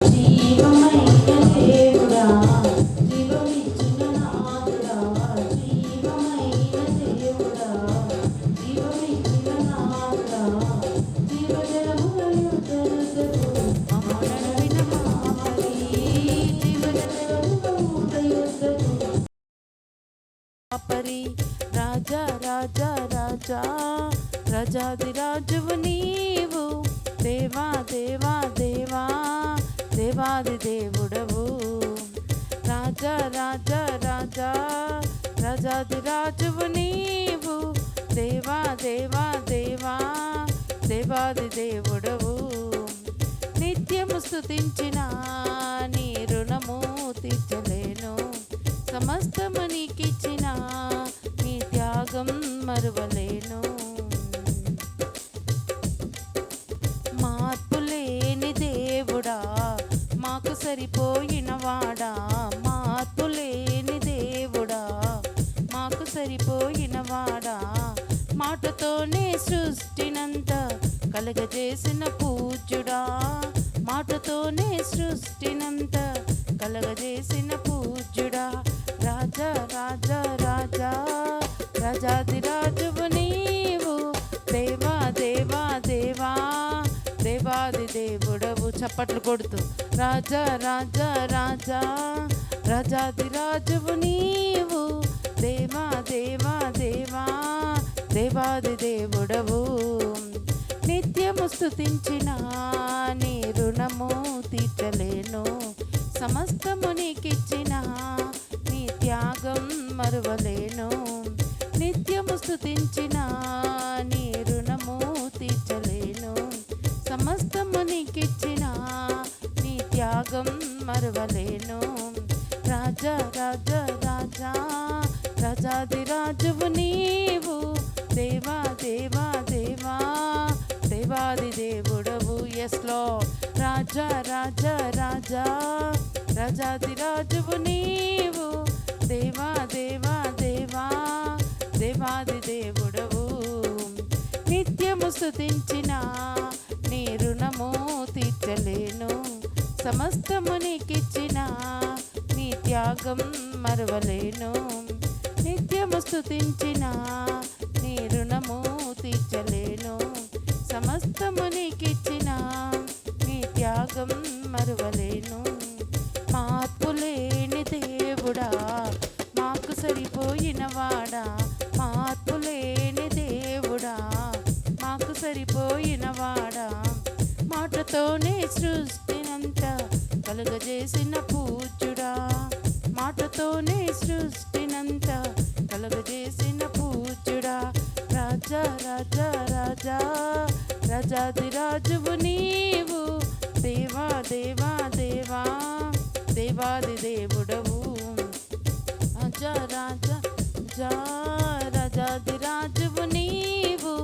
జీవమైన దేవుడా జీవమిచ్చిన నాథుడా జీవమైన దేవుడా జీవమిచ్చిన నాథుడా జీవజలముల యుద్ధకు ఆడవిన మాపరి జీవజలముల యుద్ధకు పరి రాజా రాజా రాజా రాజాదిరాజువు నీవు దేవా దేవా దేవా దేవాది దేవుడవు రాజా రాజా రాజా రాజాదిరాజువు నీవు దేవా దేవా దేవా దేవాది దేవుడవు నిత్యము స్తుతించిన నీ రుణము తీర్చలేను సమస్తము నీకిచ్చిన నీ త్యాగం మరువలేను మార్పు లేని దేవుడా మాకు సరిపోయిన వాడా మార్పు లేని దేవుడా మాకు సరిపోయిన వాడా మాటతోనే సృష్టినంత కలగజేసిన పూజ్యుడా మాటతోనే సృష్టినంత కలగజేసిన పూజ్యుడా రాజా రాజా రాజా రాజాదిరాజువు నీవు దేవా దేవా దేవా దేవాది దేవుడవు చప్పట్లు కొడుతూ రాజా రాజా రాజా రాజాదిరాజువు నీవు దేవా దేవా దేవా దేవాది దేవుడవు నిత్యము స్తుతించిన నీ రుణము తీర్చలేను సమస్తము నీకిచ్చిన నీ త్యాగం మరువలేను నిత్యము స్తుతించిన నీ రుణము తీర్చలేను సమస్తము నీకిచ్చిన నీ త్యాగం మరువలేను రాజా రాజా రాజా రాజాదిరాజువు నీవు దేవా దేవా దేవా దేవాది దేవుడవు ఎస్ లార్డ్ రాజా రాజా రాజా రాజాదిరాజువు నీవు దేవా దేవా దేవా దేవాది దేవుడవు నిత్యము స్తుతించిన నీ రుణము తీర్చలేను సమస్తము నీకిచ్చిన నీ త్యాగం మరువలేను నిత్యము స్తుతించిన నీ రుణము తీర్చలేను సమస్తము నీకిచ్చిన నీ త్యాగం మరువలేను మార్పు లేని దేవుడా మాకు సరిపోయిన వాడా మార్పు లేని దేవుడా మాకు సరిపోయిన వాడా మాటతోనే సృష్టినంత కలుగజేసిన పూజ్యుడా మాటతోనే సృష్టినంత కలుగజేసిన పూజ్యుడా రాజా రాజా రాజా రాజాదిరాజువు నీవు దేవా దేవా దేవా దేవాది దేవుడవు రాజా రాజా జా రాజాదిరాజువు నీవు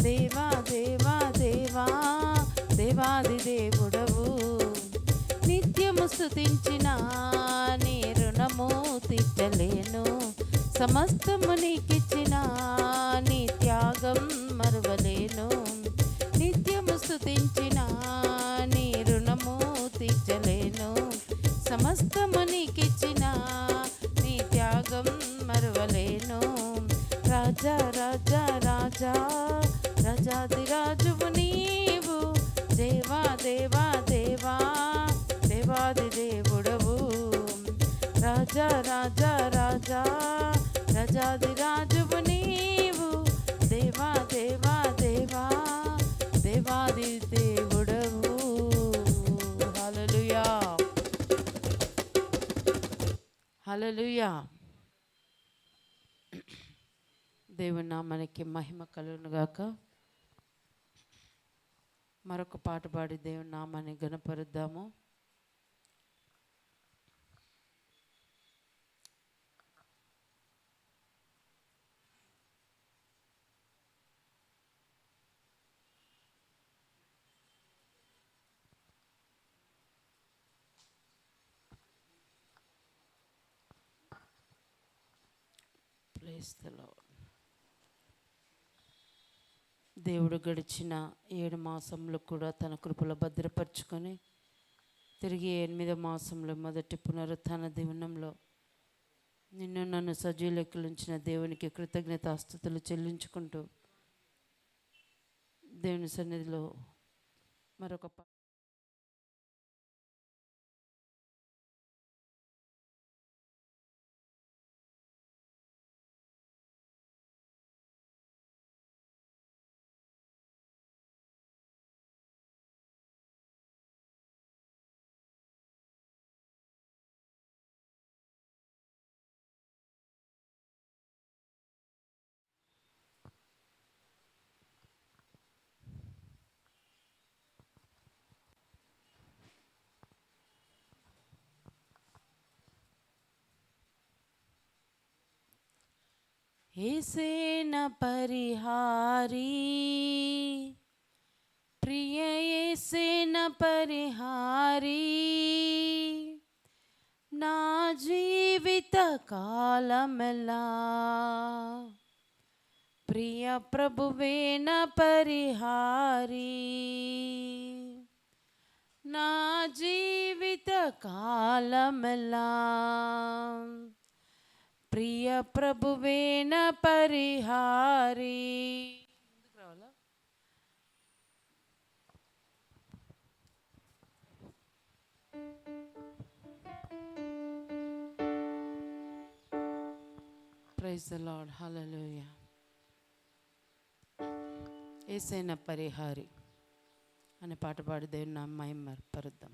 దేవా దేవా దేవా దేవాది దేవుడవు నిత్యము స్తుతించిన నీ రుణము తీర్చలేను సమస్తము నీకిచ్చిన నీ త్యాగం మరువలేను నిత్యము స్తుతించిన నీ రుణము తీర్చలేను సమస్తము నీకిచ్చిన నీ త్యాగం మరువలేను రాజా రాజా రాజా రాజాదిరాజువు నీవు దేవా దేవా దేవా దేవాది దేవుడవు రాజా రాజా రాజా రాజాదిరాజువు నీవు దేవా దేవా దేవా దేవాది దేవుడవు హల్లెలూయా హల్లెలూయా దేవుని నామానికి మహిమ కలుగును గాక. మరొక పాట పాడి దేవుని నామాన్ని ఘనపరుద్దాము. Praise the lord. దేవుడు గడిచిన 7 మాసంలో కూడా తన కృపలో భద్రపరుచుకొని తిరిగి 8వ మాసంలో మొదటి పునరుత్థాన దివనంలో నిన్ను నన్ను సజీవ లెక్కలుంచిన దేవునికి కృతజ్ఞతాస్తుతులు చెల్లించుకుంటూ దేవుని సన్నిధిలో మరొక యేసేన పరిహారీ ప్రియ యేసేన పరిహారీ నా జీవిత కాలమెల్లా ప్రియ ప్రభువేన పరిహారీ నా జీవిత కాలమెల్లా ప్రియ ప్రభువేన పరిహారీ. రావాలా? ప్రైజ్ ద లార్డ్, హల్లెలూయా. యేసయ్య పరిహారి అనే పాట పాడి దేవుని నామ మహిమ పరుద్దాం.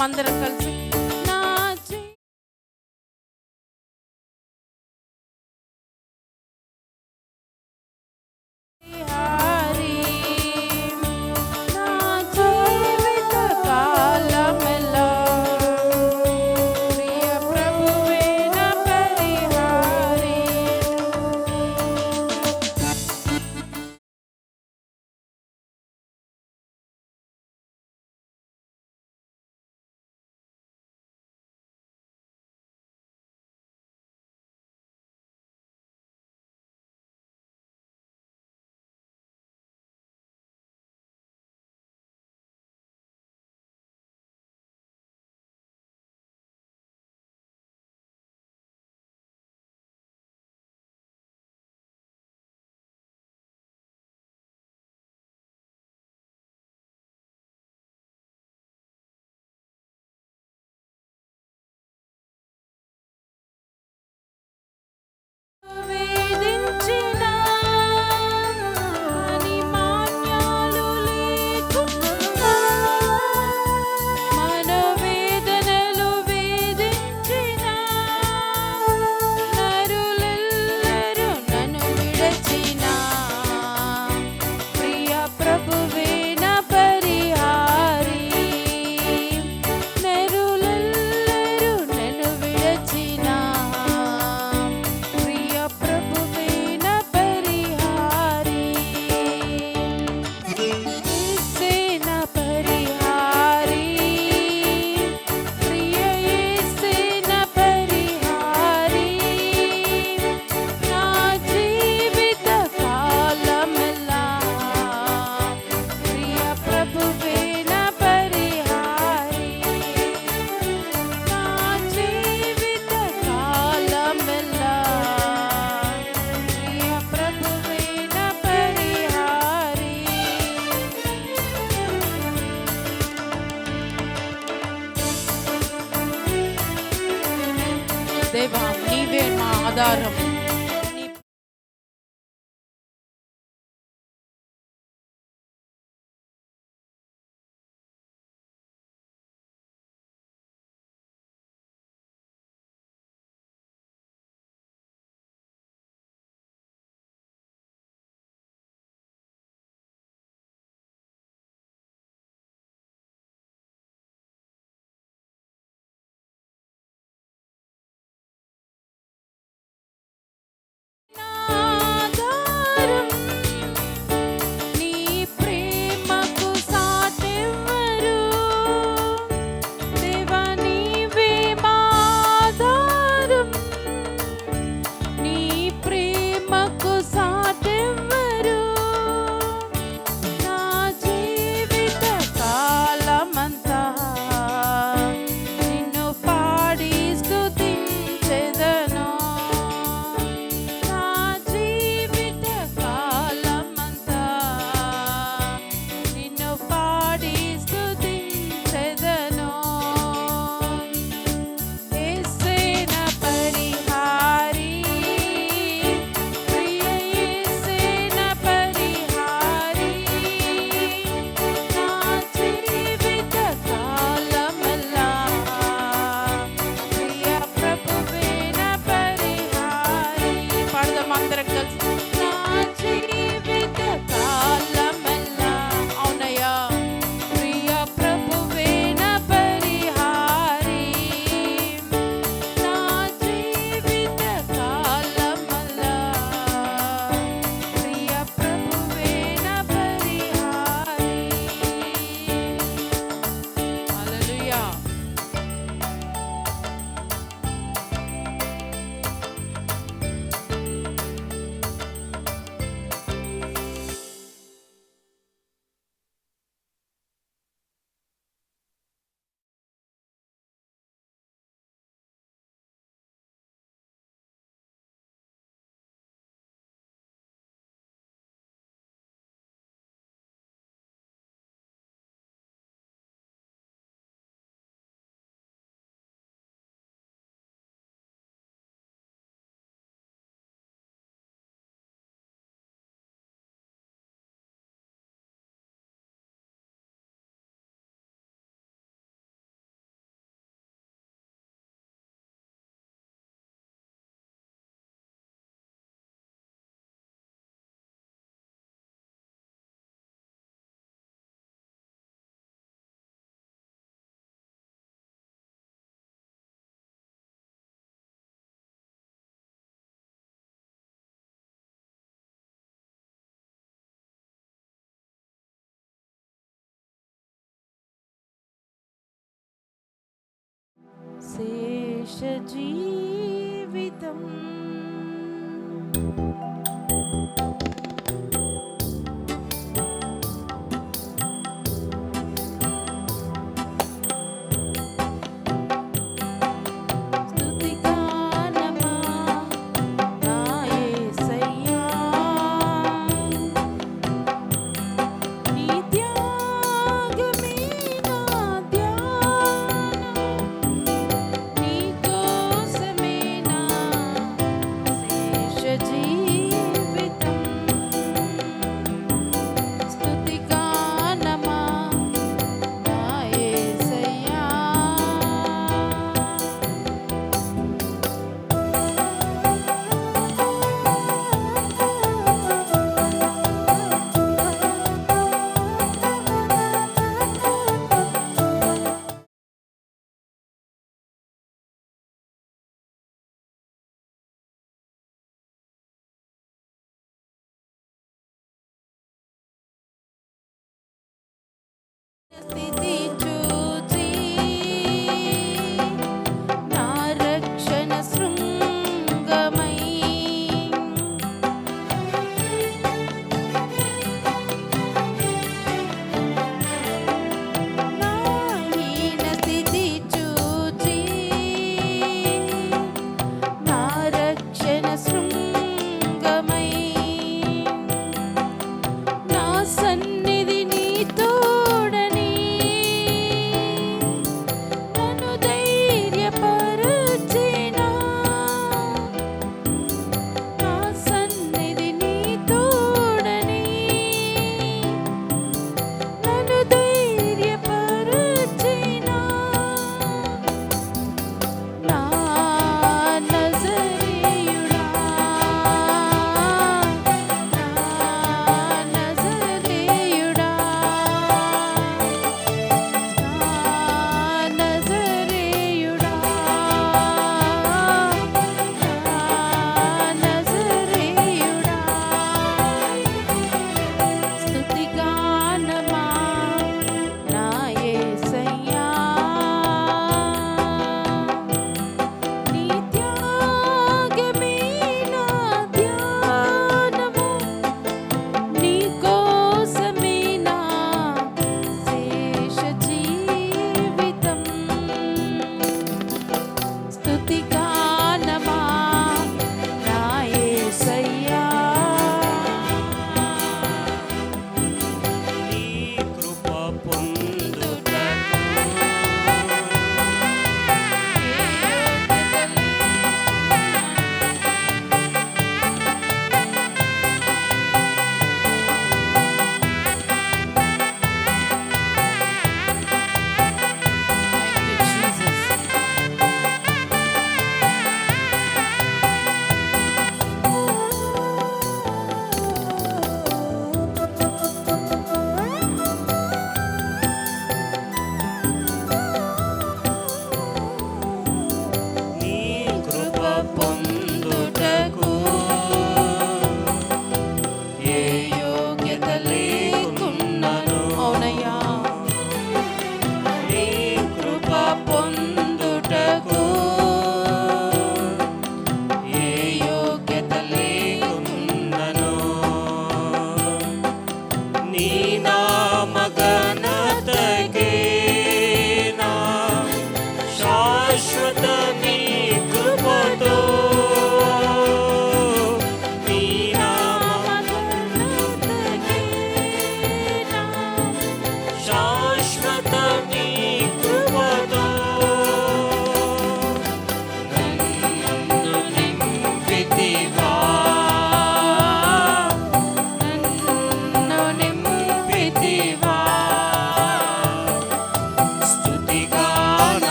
పాడదాం అందరం కలిసి. నా హరి నా జీవిత కాలమెల్లా ప్రియ ప్రభువే నా పరిహారి. వేధించిన అని మాన్యాలు లేకున్నా మనోవేదనలు వేధించిన నరులెల్లరూ నన్ను విడచిన ప్రియ ప్రభువే నా పరిహారి. నరులెల్లరూ నన్ను విడచిన ప్రియ ప్రభువే నా పరిహారి. యేసే నా పరిహారి, ప్రియ యేసే నా పరిహారి. నా జీవిత కాలమెల్లా ప్రియ ప్రభువే నా పరిహారి. నా జీవిత కాలమెల్లా ప్రియ ప్రభువే నా పరిహారి. దేవా నీవే మా ఆధారం. శేష జీవితం స్థితి చూచి నా రక్షణ శృంగమై నా హీన స్థితి చూచి నా రక్షణ శృంగమై నా సన్నిధి నీ తోడని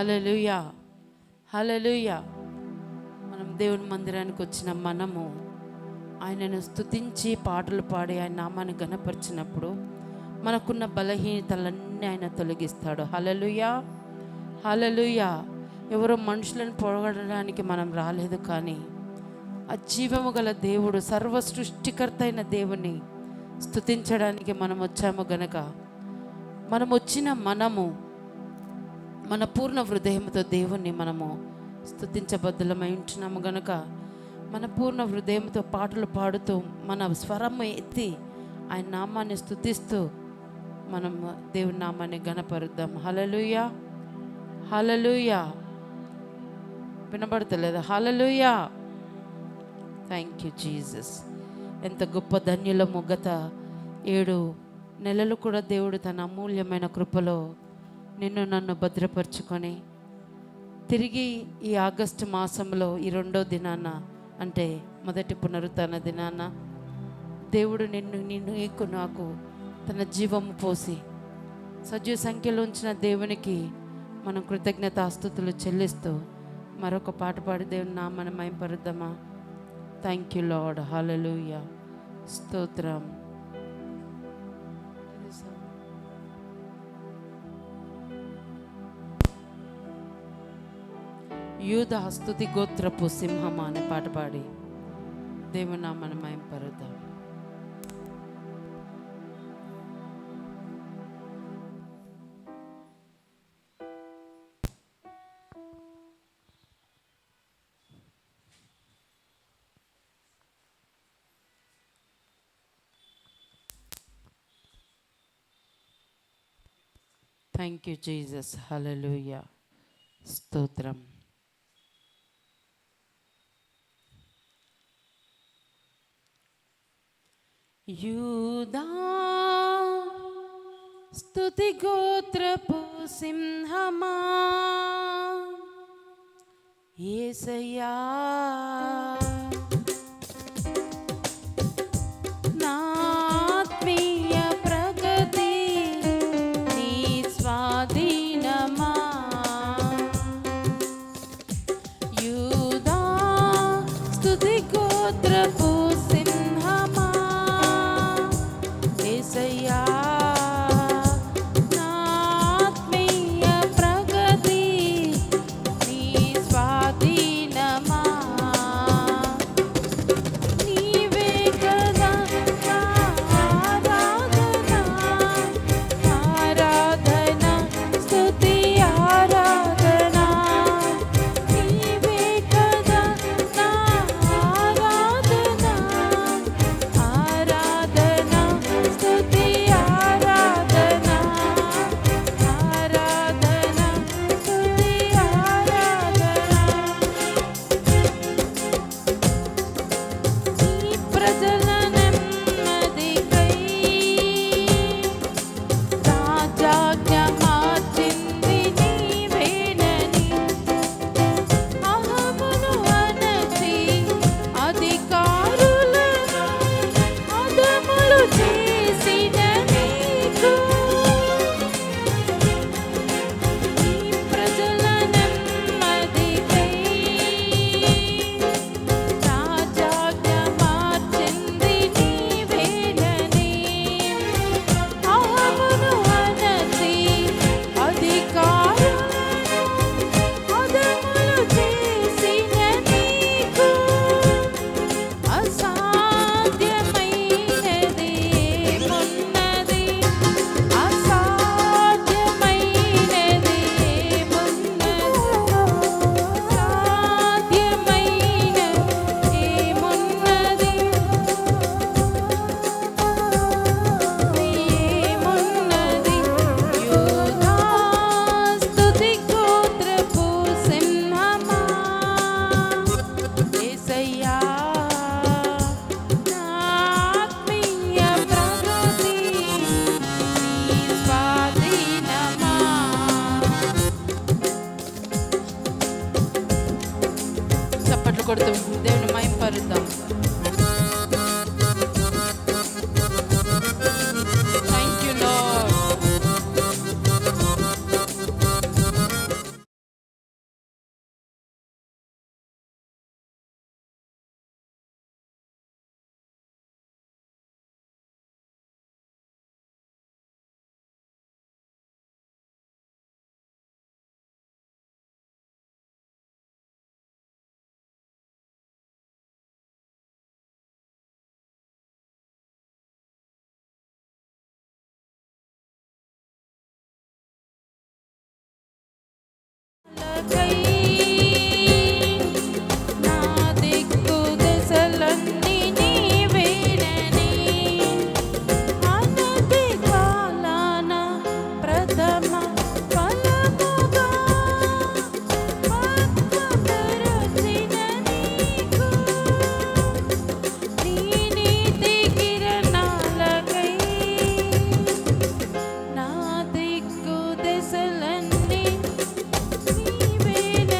హల్లెలూయా, హల్లెలూయా. మనం దేవుని మందిరానికి వచ్చిన మనము ఆయనను స్తుతించి పాటలు పాడి ఆయన నామాన్ని ఘనపరిచినప్పుడు మనకున్న బలహీనతలన్నీ ఆయన తొలగిస్తాడు. హల్లెలూయా, హల్లెలూయా. ఎవరో మనుషులను పొగడడానికి మనం రాలేదు, కానీ ఆ జీవము గల దేవుడు, సర్వ సృష్టికర్త అయిన దేవుని స్తుతించడానికి మనం వచ్చాము గనక, మనం వచ్చిన మనము మన పూర్ణ హృదయంతో దేవుణ్ణి మనము స్తుతించబద్దులమై ఉంటున్నాము గనక, మన పూర్ణ హృదయంతో పాటలు పాడుతూ మన స్వరం ఎత్తి ఆయన నామాన్ని స్తుతిస్తూ మనం దేవుని నామాన్ని ఘనపరుద్దాం. Hallelujah, hallelujah. వినబడతలేదా? హల్లెలూయా. Thank you Jesus. ఎంత గొప్ప ధన్యులము. గత 7 నెలలు కూడా దేవుడు తన అమూల్యమైన కృపలో నిన్ను నన్ను భద్రపరుచుకొని తిరిగి ఈ ఆగస్టు మాసంలో ఈ 2వ దినాన, అంటే మొదటి పునరుత్థాన దినాన దేవుడు నీకు నాకు తన జీవము పోసి సజీవ సంఖ్యలో ఉంచిన దేవునికి మనం కృతజ్ఞతాస్తుతులు చెల్లిస్తూ మరొక పాట పాడి దేవుని నామమును మహిమపరుద్దామా? Thank you Lord. హల్లెలూయా, స్తోత్రం. యూదా స్తుతి గోత్రపు సింహమా అనే పాట పాడి దేవుని నామమును మహిమపరుద్దాం. Thank you Jesus. హల్లెలూయా, స్తోత్రం. యూదా స్తుతి గోత్రపు సింహమా, యేసయ్యా నా ఆత్మీయ ప్రగతి నీ స్వాధీనమా. యూదా స్తుతి గోత్రపు సింహమా, యేసయ్యా నా ఆత్మీయ ప్రగతి నీ స్వాధీనమా. నా దిక్కు దశలన్నీ నీవేనని అనతి కాలాన ప్రథమ ఫలముగా పక్వపరచిన నీకు నీ నీతి కిరణాలకై నా దిక్కు దశలన్నీ నీవేనని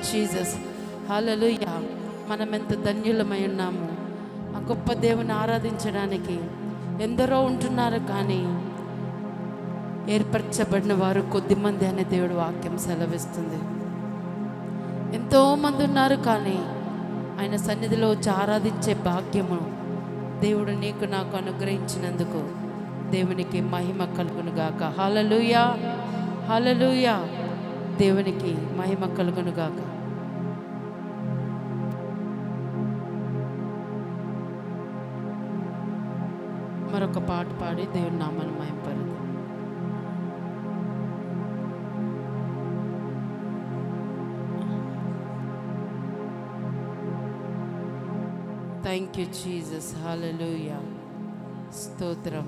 జీసస్. హల్లెలూయా. మనం ఎంత ధన్యులమై ఉన్నాము. ఆ గొప్ప దేవుని ఆరాధించడానికి ఎందరో ఉంటున్నారు, కానీ ఏర్పరచబడిన వారు కొద్దిమంది అనే దేవుడు వాక్యం సెలవిస్తుంది. ఎంతోమంది ఉన్నారు, కానీ ఆయన సన్నిధిలో వచ్చి ఆరాధించే భాగ్యము దేవుడు నీకు నాకు అనుగ్రహించినందుకు దేవునికి మహిమ కలుగును గాక. హల్లెలూయా, హల్లెలూయా. దేవునికి మహిమ కలుగును గాక. మరొక పాట పాడి దేవుని నామాన్ని మహిమపరుద్దాం. Thank you Jesus. హల్లెలూయా. స్తోత్రం.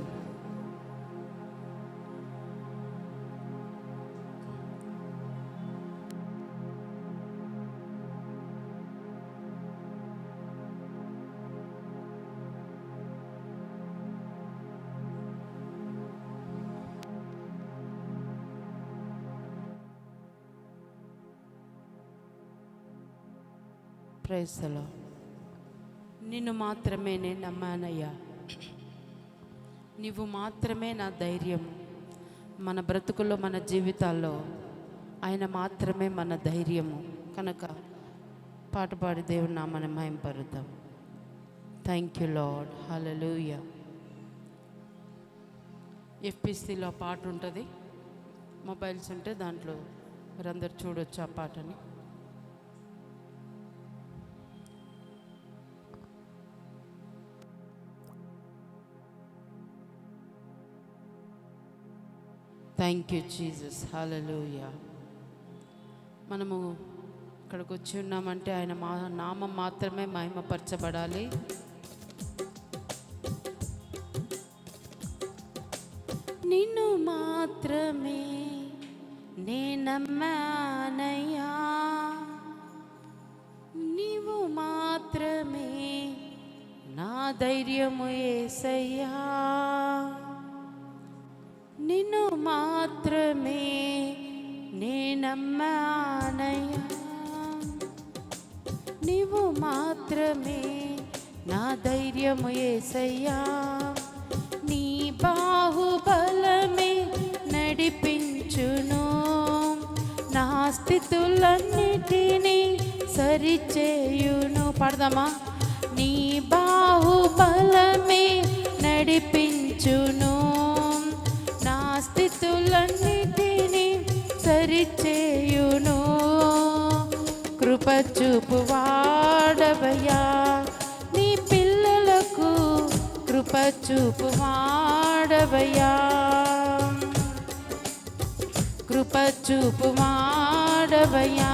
Praise the Lord. నిన్ను మాత్రమే నేను నమ్మానయ్యా, నీవు మాత్రమే నా ధైర్యం. మన బ్రతుకుల్లో, మన జీవితాల్లో ఆయన మాత్రమే మన ధైర్యము. కనుక పాట పాడి దేవుని నామాన్ని మహిమపరుద్దాం. Thank you Lord. హల్లెలూయా. ఎఫ్పిసిలో పాట ఉంటుంది, మొబైల్స్ ఉంటే దాంట్లో మీరందరూ చూడొచ్చు ఆ పాటని. Thank you Jesus. హల్లెలూయా. మనము ఇక్కడికి వచ్చి ఉన్నామంటే ఆయన నామం మాత్రమే మహిమపరచబడాలి. నిన్ను మాత్రమే నే నమ్మానయ్యా, నీవు మాత్రమే నా ధైర్యము యేసయ్యా, నిన్ను మాత్రమే నే నమ్మానయ్యా, నీవు మాత్రమే నా ధైర్యము యేసయ్యా, నీ బాహుబలమే నడిపించును, నా స్థితులన్నిటినీ సరిచేయును. పాడదామా? నీ బాహుబలమే నడిపించును, నా స్థితులన్నిటినీ సరిచేయును, కృప చూపు వాడవయ్యా నీ పిల్లలకు, కృప చూపు వాడవయ్యా, కృప చూపు వాడవయ్యా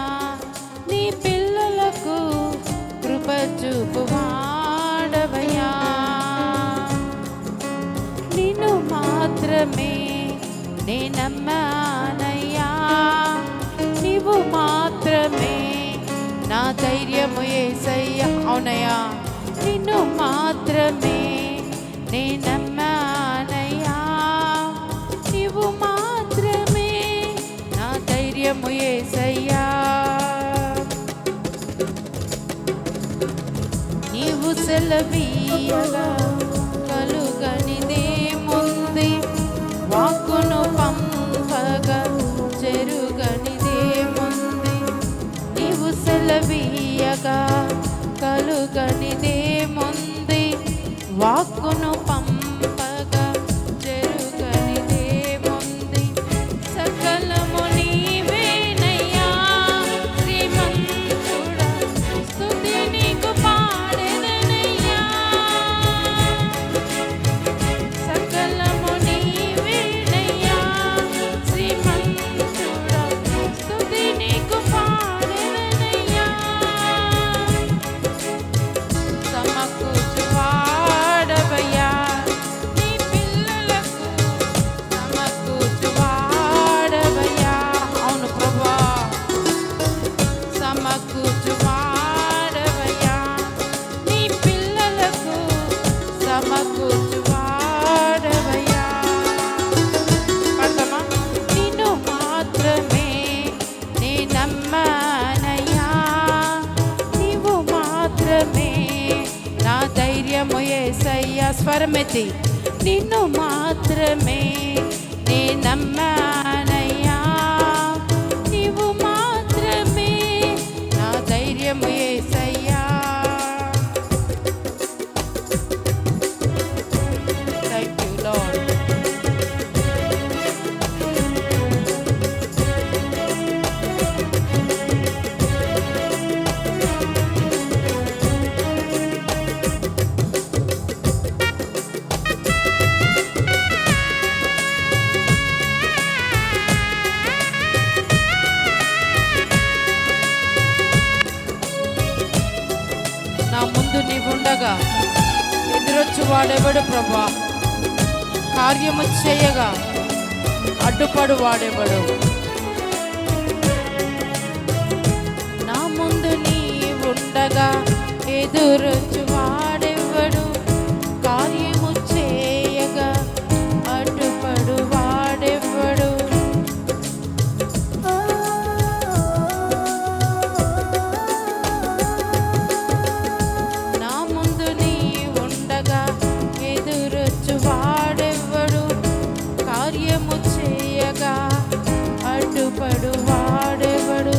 నీ పిల్లలకు, కృప చూపు వాడవయ్యా, నిన్ను మాత్రమే నే నమ్మానయ్యా, నీవు మాత్రమే నా ధైర్యము యేసయ్యా. అవునయ్యా, నిన్ను మాత్రమే నే నమ్మానయ్యా, నీవు మాత్రమే నా ధైర్యము యేసయ్యా, నీవు సెలవీయగా కలుగనిదేముంది, వాక్కును పంపగా జరుగనిదేముంది, నీవు సెలవీయగా కలుగనిదేముంది, వాక్కును పంపగా జరుగనిదేముంది, సకలము నీవేనయ్యా శ్రీమంతుడా, స్తుతి నీకు పాడెదనయ్యా, సకలము నీవేనయ్యా శ్రీమంతుడా, స్తుతి నీకు పాడెదనయ్యా, స్వరమెత్తి నిన్ను మాత్రమే నే నమ్మానయ్యా, నీవు మాత్రమే నా ధైర్యము యేసయ్యా. Thank you lord. నా ముందు నీవుండగా ఎదురొచ్చు వాడెవడు ప్రభా, కార్యము చేయగా అడ్డుపడు వాడెవడు. నా ముందు నీవుండగా ఎదురొచ్చు వాడెవడు, కార్యము చేయగా అడ్డుపడు వాడెవడు. నా ముందు నీవుండగా ఎదురొచ్చు వాడెవడు, కార్యము చేయగా అడ్డుపడు వాడెవడు.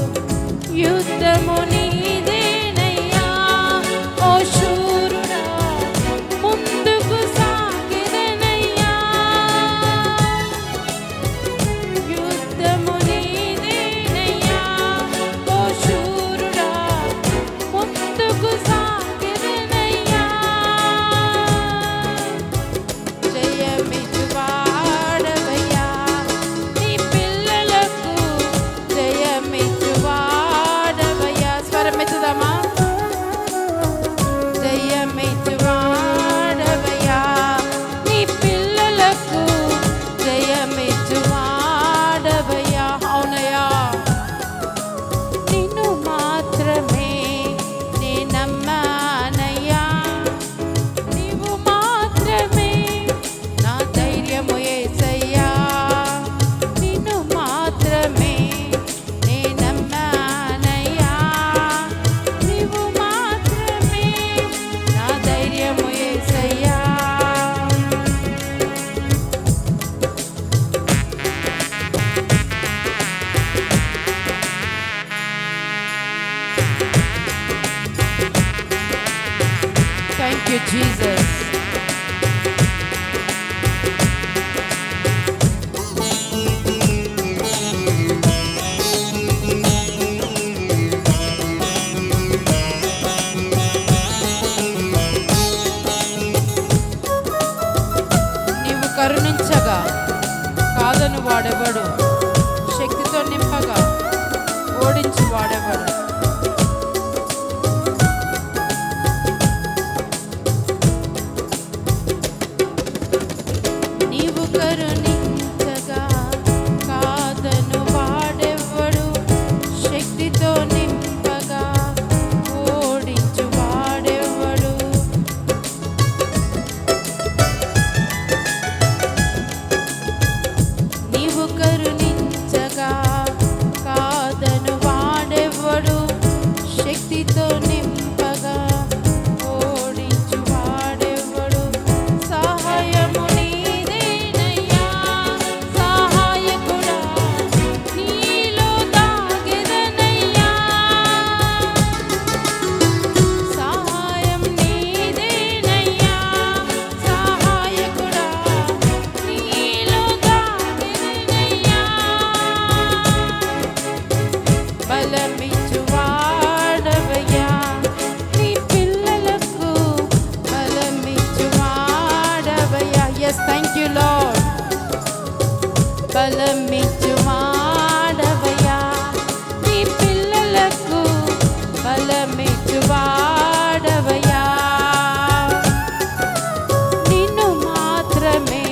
యుద్ధము నీదేనయ్యా ఓ శూరుడా, ముందుకు సాగిదనయ్యా. యుద్ధము నీదేనయ్యా ఓ శూరుడా, ముందుకు సాగిదనయ్యా. జయమిచ్చు వాడవయ్యా, నీ పిల్లలకు జయమిచ్చు వాడవయ్యా. స్వరమెత్తుదామా? జయమిచ్చు వాడవయ్యా, నీ పిల్లలకు జయమిచ్చు వాడవయ్యా. అవునయ్యా, నిన్ను మాత్రమే నే నమ్మానయ్యా, నీవు మాత్రమే నా ధైర్యము యేసయ్యా. నిన్ను మాత్రమే నే నమ్మానయ్యా, నీవు మాత్రమే నా ధైర్యము యేసయ్యా. Thank you Jesus. నీవు కరుణించగా కాదని వాడెవడు, శక్తితో నింపగా ఓడించి వాడెవడు. నీవు కరుణించగా కాదను వాడెవడు, శక్తితో నింపగా ఓడించు వాడెవడు. నీవు కరుణించగా కాదను వాడెవడు, శక్తితో నింపగా ఓడించు వాడెవడు. సహాయము నీదేనయ్యా, సహాయకుడా నీలో దాగెదనయ్యా. సహాయం నీదేనయ్యా, సహాయకుడా నీలో దాగెదనయ్యా. బలమిచ్చు వాడవయ్యా, నీ పిల్లలకు బలమిచ్చు వాడవయ్యా. Yes, thank you Lord. బలమిచ్చు వాడవయ్యా, నీ పిల్లలకు బలమిచ్చు వాడవయ్యా. నిన్ను మాత్రమే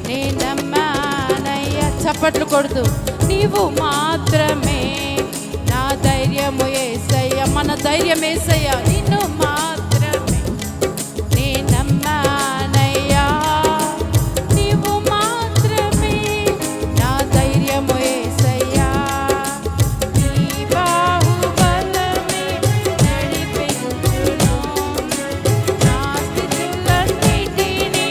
నే నమ్మానయ్యా. చప్పట్లు కొడుతూ నీవు మాత్రమే నా ధైర్యము యేసయ్యా. మన ధైర్యం యేసయ్యా. నిన్ను మాత్రమే నే నమ్మానయ్యా, నీవు మాత్రమే నా ధైర్యము యేసయ్యా. నీ బాహుబలమే నడిపించును, నా స్థితులన్నిటినీ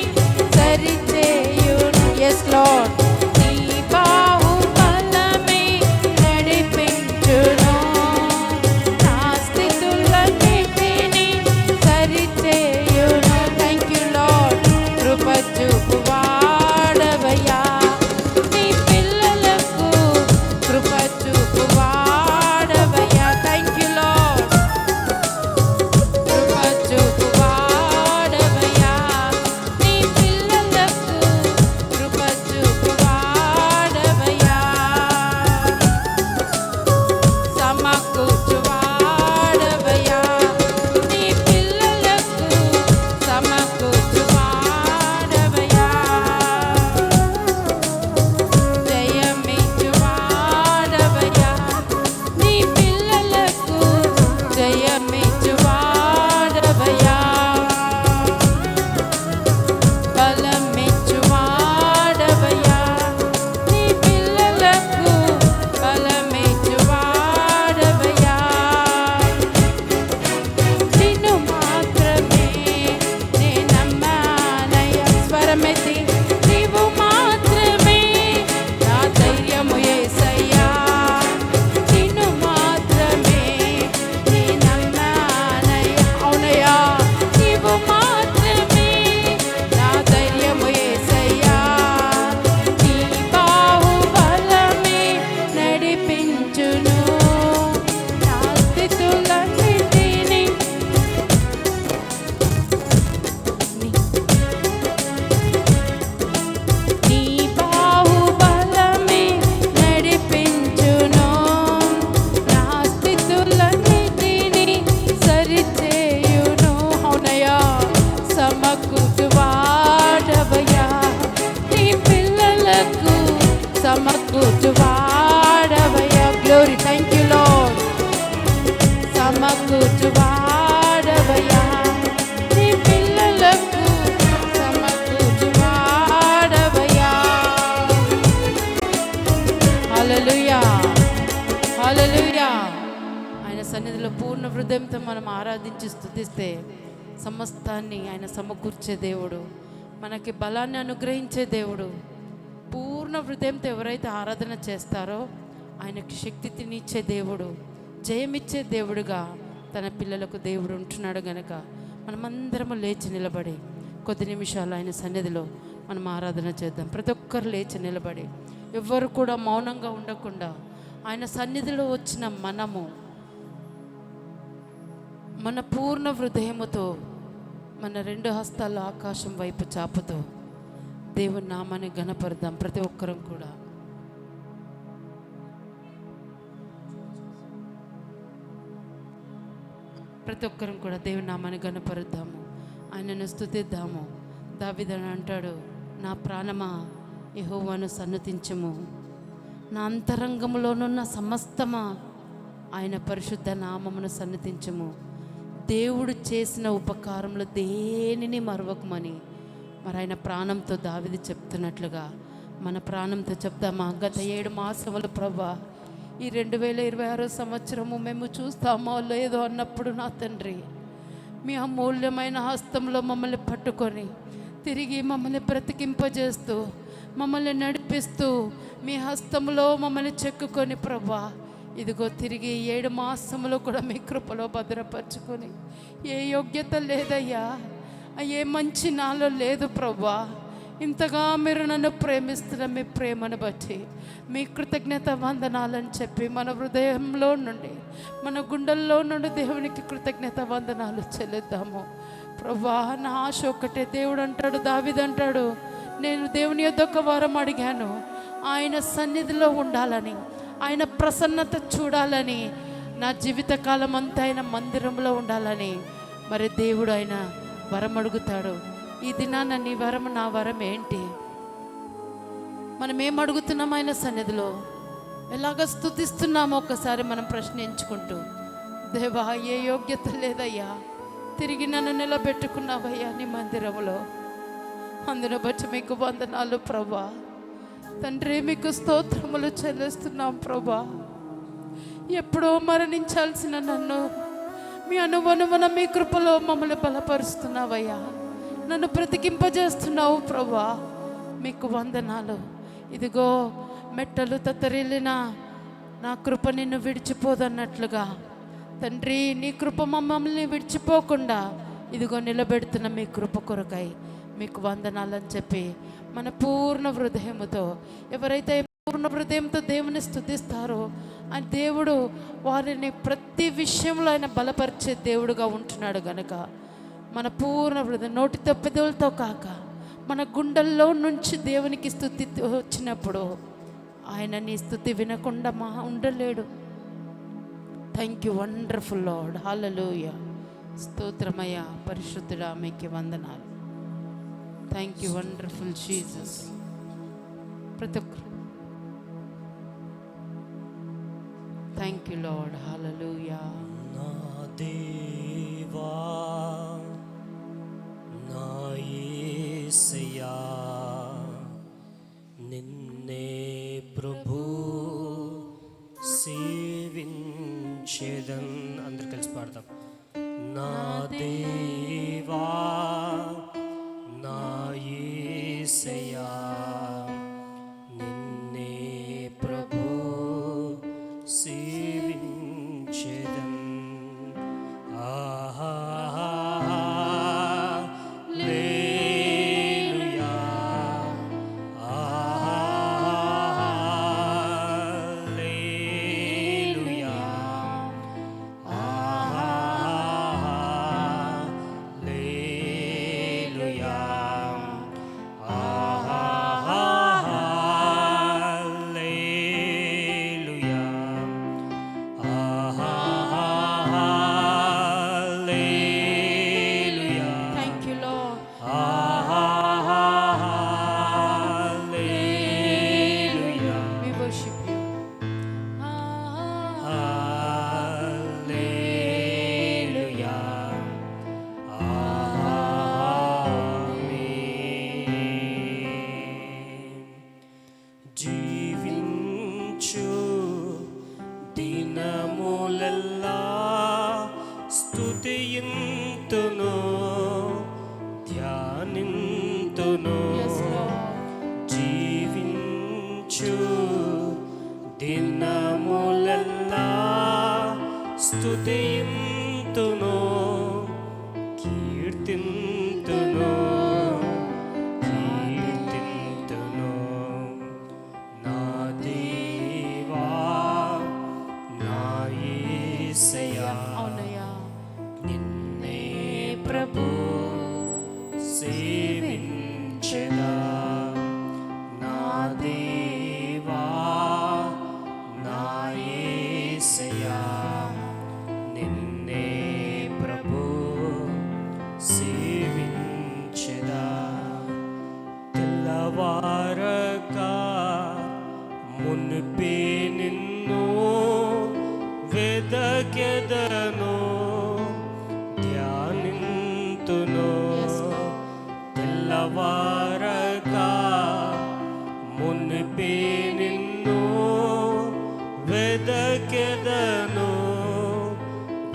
సమకూర్చువాడవయ్యా. Glory, thank you Lord. సమకూర్చువాడవయ్యా, నీ పిల్లలకు సమకూర్చువాడవయ్యా. హల్లెలూయా, హల్లెలూయా. ఆయన సన్నిధిలో పూర్ణ హృదయంతో మనం ఆరాధించి స్తుతిస్తే సమస్తాన్ని ఆయన సమకూర్చే దేవుడు, మనకి బలాన్ని అనుగ్రహించే దేవుడు. పూర్ణ హృదయంతో ఎవరైతే ఆరాధన చేస్తారో ఆయనకి శక్తినిచ్చే దేవుడు, జయమిచ్చే దేవుడుగా తన పిల్లలకు దేవుడు ఉంటున్నాడు. గనక మనమందరము లేచి నిలబడి కొద్ది నిమిషాలు ఆయన సన్నిధిలో మనం ఆరాధన చేద్దాం. ప్రతి ఒక్కరు లేచి నిలబడి, ఎవ్వరు కూడా మౌనంగా ఉండకుండా ఆయన సన్నిధిలో వచ్చిన మనము మన పూర్ణ హృదయముతో మన రెండు హస్తాలు ఆకాశం వైపు చాపుతూ దేవుని నామాన్ని ఘనపరుద్దాం. ప్రతి ఒక్కరం కూడా దేవుని నామాన్ని ఘనపరుద్దాము, ఆయనను స్తుతిద్దాము. దావీదు అంటాడు, నా ప్రాణమా యెహోవాను సన్నుతించుము, నా అంతరంగంలోనున్న సమస్తమా ఆయన పరిశుద్ధ నామమును సన్నుతించుము. దేవుడు చేసిన ఉపకారంలో దేనిని మరవకమని మరి ఆయన ప్రాణంతో దావీదు చెప్తున్నట్లుగా మన ప్రాణంతో చెప్తామా? గత 7 మాసములు ప్రభా, ఈ 2026 సంవత్సరము మేము చూస్తామో లేదో అన్నప్పుడు నా తండ్రి, మీ అమూల్యమైన హస్తంలో మమ్మల్ని పట్టుకొని తిరిగి మమ్మల్ని బ్రతికింపజేస్తూ మమ్మల్ని నడిపిస్తూ మీ హస్తంలో మమ్మల్ని చెక్కుకొని ప్రభా, ఇదిగో తిరిగి 7 మాసములు కూడా మీ కృపలో భద్రపరచుకొని, ఏ యోగ్యత లేదయ్యా, ఏ మంచి నాలో లేదు ప్రభా, ఇంతగా మీరు నన్ను ప్రేమిస్తున్న మీ ప్రేమను బట్టి మీ కృతజ్ఞత వందనాలని చెప్పి మన హృదయంలో నుండి మన గుండెల్లో నుండి దేవునికి కృతజ్ఞత వందనాలు చెల్లిద్దాము. ప్రభా, నా ఆశ ఒక్కటే. దేవుడు అంటాడు, దావీదు అంటాడు, నేను దేవుని యొద్ద ఒక వరం అడిగాను, ఆయన సన్నిధిలో ఉండాలని, ఆయన ప్రసన్నత చూడాలని, నా జీవితకాలం అంతా ఆయన మందిరంలో ఉండాలని. మరి దేవుడు ఆయన వరం అడుగుతాడు. ఈ దినాన నీ వరం, నా వరం ఏంటి? మనం ఏం అడుగుతున్నాం ఆయన సన్నిధిలో? ఎలాగ స్తుతిస్తున్నామో ఒకసారి మనం ప్రశ్నించుకుంటూ, దేవా, ఏ యోగ్యత లేదయ్యా, తిరిగి నన్ను నిలబెట్టుకున్నావయ్యా నీ మందిరంలో, అందును బట్టి మీకు వందనాలు ప్రభా. తండ్రి, మీకు స్తోత్రములు చెల్లిస్తున్నాం ప్రభా. ఎప్పుడో మరణించాల్సిన నన్ను మీ అనువనువన మీ కృపలో మమ్మల్ని బలపరుస్తున్నావయ్యా, నన్ను బ్రతికింపజేస్తున్నావు ప్రభా. మీకు వందనాలు. ఇదిగో మెట్టలు తత్తరిల్లిన నా కృప నిన్ను విడిచిపోదన్నట్లుగా తండ్రి, నీ కృప మమ్మల్ని విడిచిపోకుండా ఇదిగో నిలబెడుతున్న మీ కృప కొరకై మీకు వందనాలని చెప్పి మన పూర్ణ హృదయముతో, ఎవరైతే పూర్ణ హృదయంతో దేవుని స్తుతిస్తారో ఆ దేవుడు వారిని ప్రతి విషయంలో ఆయన బలపరిచే దేవుడుగా ఉంటున్నాడు. గనక మన పూర్ణ హృదయం, నోటి తప్పిదలతో కాక మన గుండెల్లో నుంచి దేవునికి స్తుతి వచ్చినప్పుడు ఆయన నీ స్తుతి వినకుండా ఉండలేడు. Thank you wonderful Lord. Hallelujah. స్తోత్రమయ్య, పరిశుద్ధుడా, మీకు వందనాలు. Thank you wonderful Jesus. ప్రతి ఒక్కరు థ్యాంక్ యూ లార్డ్. హల్లెలూయా. నా దేవా, నా యేసయ్యా, నిన్నే ప్రభు సేవించెదన్. అందరు కలిసి పాడతాం. నా దేవా, నా యేసయ్యా, నిన్నే ప్రభు సేవించెదన్. ఆహా హల్లెలూయా, ఆహా హల్లెలూయా, ఆహా జీవించు దినములెల్లా స్తుతియింతును ధ్యానింతును. Yes, Lord. జీవించు దినములెల్లా స్తుతియింతును కీర్తింతును కీర్తింతును. నా దేవా నా యేసయ్యా అవునయ్యా. నిన్నే ప్రభు సేవించెదా. నా దేవా నా యేసయ్యా నిన్నే ప్రభు సేవించెదా. తెల్లవారక మునుపే నిన్ను వెదకెదను ధ్యానింతును. తెల్లవారక మునుపే నిన్ను వెదకెదను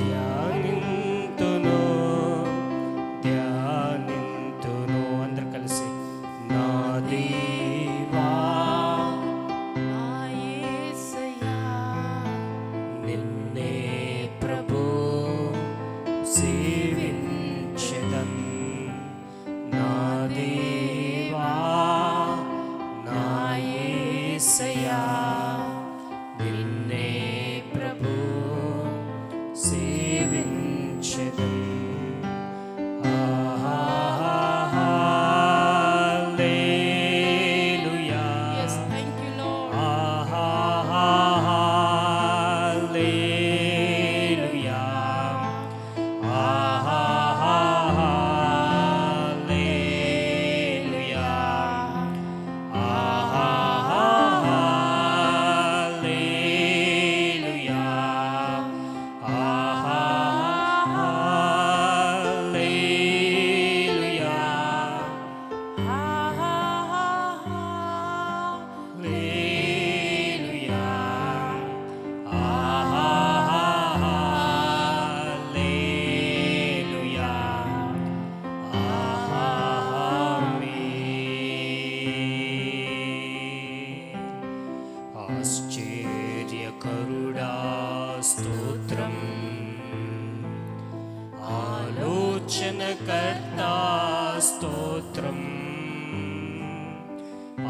ధ్యానింతును ధ్యానింతును. అందరు కలిసి నా దేవా నా యేసయ్యా నిన్నే ప్రభు సేవించెదన్. నా దేవా నా యేసయ్యా నిన్నే ప్రభు సేవించెదన్. హల్లెలూయా Yes, thank you, Lord. హల్లెలూయా హల్లెలూయా హల్లెలూయా హల్లెలూయా హల్లెలూయా హల్లెలూయా ఆమేన్. ఆశ్చర్యకరుడా స్తోత్రం ఆలోచనకర్తా స్తోత్రం.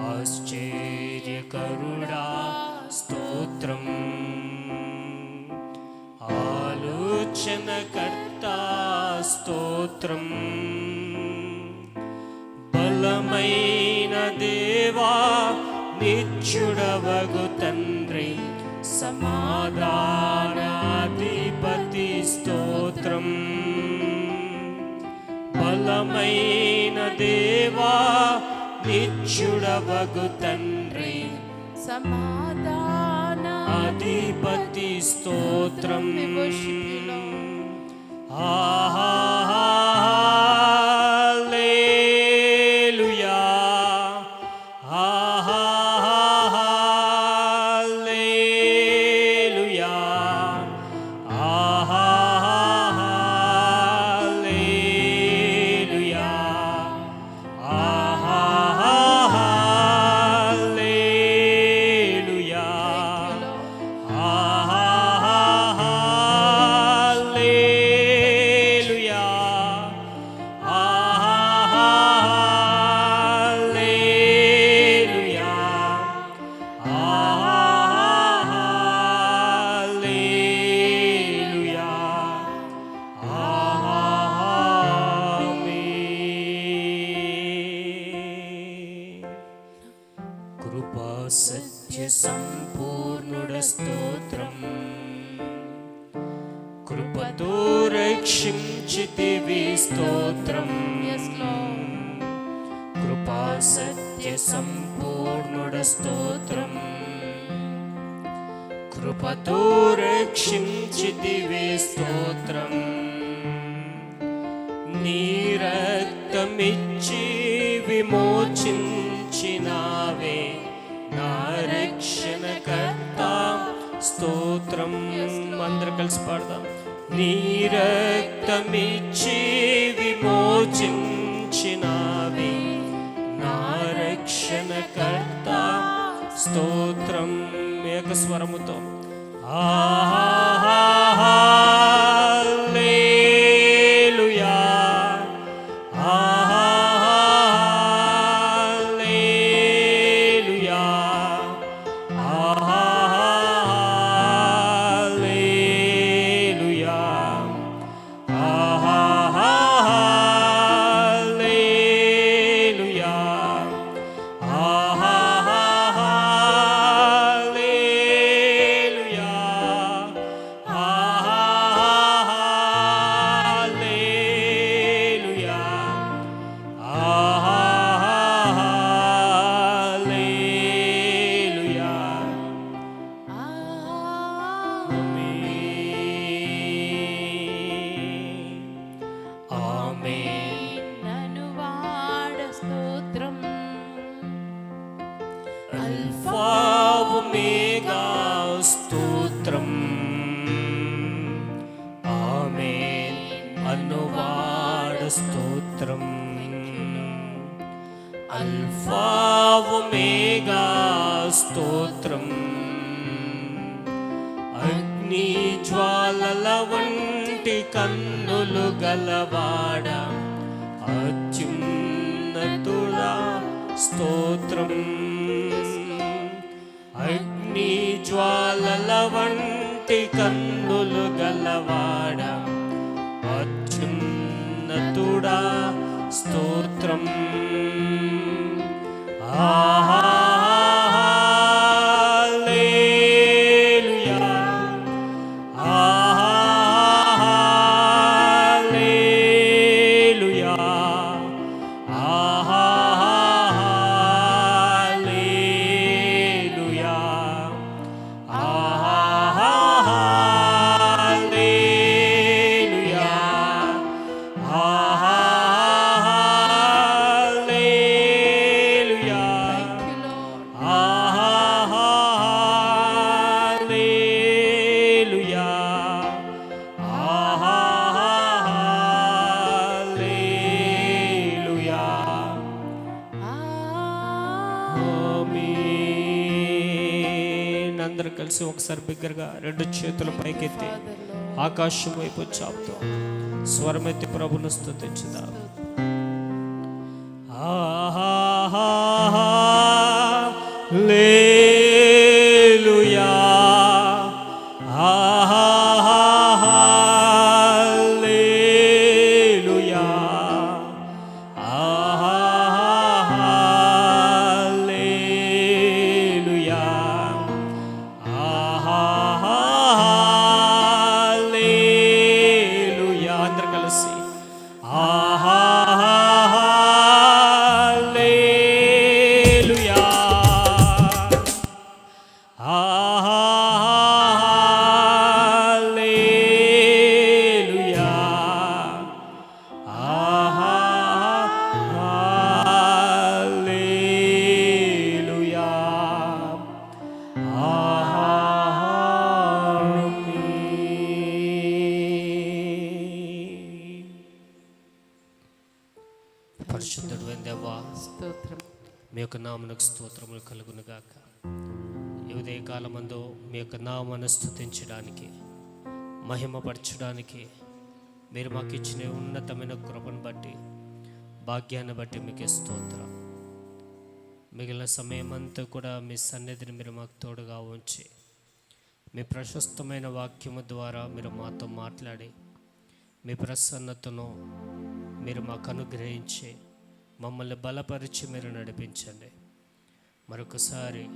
ఆశ్చర్యకరుడా స్తోత్రం ఆలోచనకర్తా స్తోత్రం. బలమైన దేవా నిత్యుడవగు తండ్రి సమాధానాధిపతి స్తోత్రం. బలమైన దేవా నిత్యుడవగు తండ్రి సమాధాన అధిపతి స్తోత్రం. We worship you, Lord. Hallelujah hallelujah hallelujah hallelujah Thank you, Lord. హల్లెలూయా హల్లెలూయా హల్లెలూయా ఆమేన్. కృపా సత్య సంపూర్ణుడ స్తోత్రం. కృపతో రక్షించితివి స్తోత్రం. Yes, Lord. కృపా సత్య సంపూర్ణుడ స్తోత్రం. కృపతో రక్షించితివి స్తోత్రం. నీ రక్తమిచ్చి విమోచించినావే నా నా రక్షణకర్త స్తోత్రం. అందరూ కలిసి పాడదాం. నీ రక్తమిచ్చి విమోచించినావి నా రక్షణకర్త స్తోత్రం. ఏక స్వరముతో హల్లెలూయా హల్లెలూయా హల్లెలూయా హల్లెలూయా హల్లెలూయా హల్లెలూయా హల్లెలూయా. ఆమేన్. నన్ను వాడ స్తోత్రం. అల్ఫా ఒమేగా స్తోత్రం. ఆమేన్. అనువాడ స్తోత్రం. అల్ఫా ఒమేగా స్తోత్రం. అగ్ని జ్వాలల వంటి కన్నులు గలవాడ అత్యున్నతుడా స్తోత్రం. అగ్ని జ్వాలల వంటి కన్నులు గలవాడ అత్యున్నతుడా స్తోత్రం. హల్లెలూయా హల్లెలూయా హల్లెలూయా హల్లెలూయా హల్లెలూయా Thank you, Lord. హల్లెలూయా హల్లెలూయా. ఆమేన్. అందరూ కలిసి ఒకసారి బిగ్గరగా రెండు చేతుల పైకెత్తి Father, Lord. ఆకాశం వైపు చాపుతూ స్వరమెత్తి ప్రభును స్తుతించుదాం. హల్లెలూయా హల్లెలూయా హల్లెలూయా హల్లెలూయా. అందరూ కలిసి హల్లెలూయా హల్లెలూయా హల్లెలూయా. ఆమేన్. పరిశుద్ధుడు దేవా, స్తోత్రం. మీ యొక్క నామనకు స్తోత్రములు కలుగును గాక. ఈ ఉదయకాలమందు మీ యొక్క నామను స్తుతించడానికి మహిమపరచడానికి మీరు మాకు ఇచ్చిన ఉన్నతమైన కృపను బట్టి భాగ్యాన్ని బట్టి మీకు స్తోత్రం. మిగిలిన సమయం అంతా కూడా మీ సన్నిధిని మీరు మాకు తోడుగా ఉంచి మీ ప్రశస్తమైన వాక్యము ద్వారా మీరు మాతో మాట్లాడి మీ ప్రసన్నతను మీరు మాకు అనుగ్రహించి మమ్మల్ని బలపరిచి మీరు నడిపించండి. మరొకసారి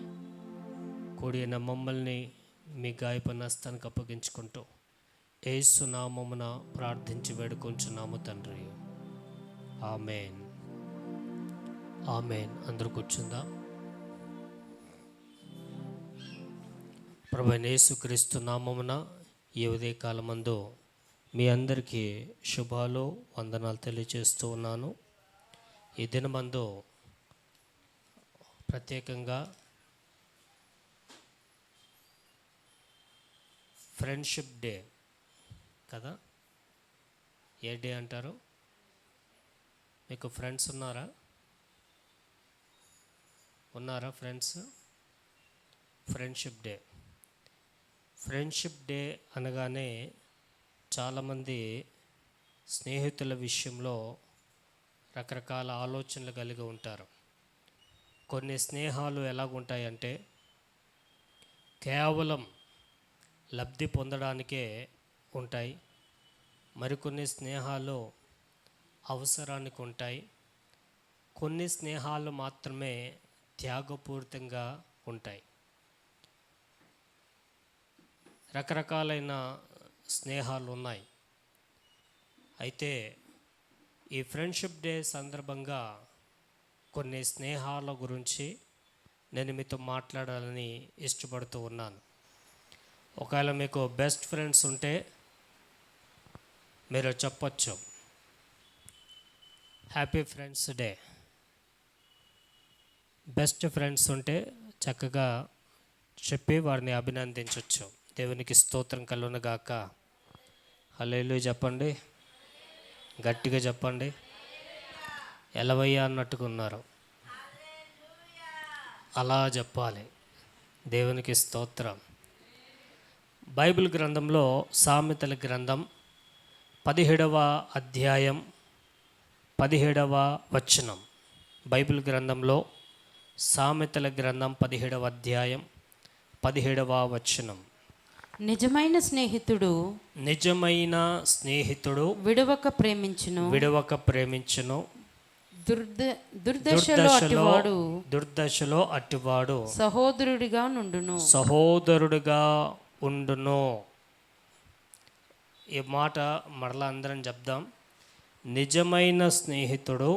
కూడిన మమ్మల్ని మీ గాయప నస్తానికి అప్పగించుకుంటూ యేసు నామమున ప్రార్థించి వేడుకొంచున్నాము తండ్రి. ఆమేన్. ఆమేన్. అందరూ కూర్చుందాం. ప్రభువైన యేసుక్రీస్తు నామమున ఈ ఉదయకాలమందు మీ అందరికీ శుభాలు వందనాలు తెలియజేస్తూ ఉన్నాను. ఈ దినమందు ప్రత్యేకంగా ఫ్రెండ్షిప్ డే కదా. ఏ డే అంటారు? మీకు ఫ్రెండ్స్ ఉన్నారా? Friends? Friendship day. Friendship day అనగానే చాలామంది స్నేహితుల విషయంలో రకరకాల ఆలోచనలు కలిగి ఉంటారు. కొన్ని స్నేహాలు ఎలాగుంటాయంటే కేవలం లబ్ధి పొందడానికే ఉంటాయి. మరికొన్ని స్నేహాలు అవసరానికి ఉంటాయి. కొన్ని స్నేహాలు మాత్రమే త్యాగపూరితంగా ఉంటాయి. రకరకాలైన స్నేహాలు ఉన్నాయి. అయితే ఈ ఫ్రెండ్షిప్ డే సందర్భంగా కొన్ని స్నేహాల గురించి నేను మీతో మాట్లాడాలని ఇష్టపడుతూ ఉన్నాను. ఒకవేళ మీకు బెస్ట్ ఫ్రెండ్స్ ఉంటే మీరు చెప్పొచ్చు, happy friends day. Best friends ఉంటే చక్కగా చెప్పి వారిని అభినందించవచ్చు. దేవునికి స్తోత్రం కలుగును గాక. హల్లెలూయా చెప్పండి, గట్టిగా చెప్పండి. ఎలవయ్యా అన్నట్టుగా ఉన్నారు, అలా చెప్పాలి. దేవునికి స్తోత్రం. బైబిల్ గ్రంథంలో సామెతల గ్రంథం 17వ అధ్యాయం 17వ వచనం. బైబిల్ గ్రంథంలో సామెతల గ్రంథం 17వ అధ్యాయం 17వ వచనం. నిజమైన స్నేహితుడు విడవక ప్రేమించును, దుర్దశలో అట్టివాడు సహోదరుడిగా ఉండును. ఈ మాట మరలా అందరం చెప్దాం. నిజమైన స్నేహితుడు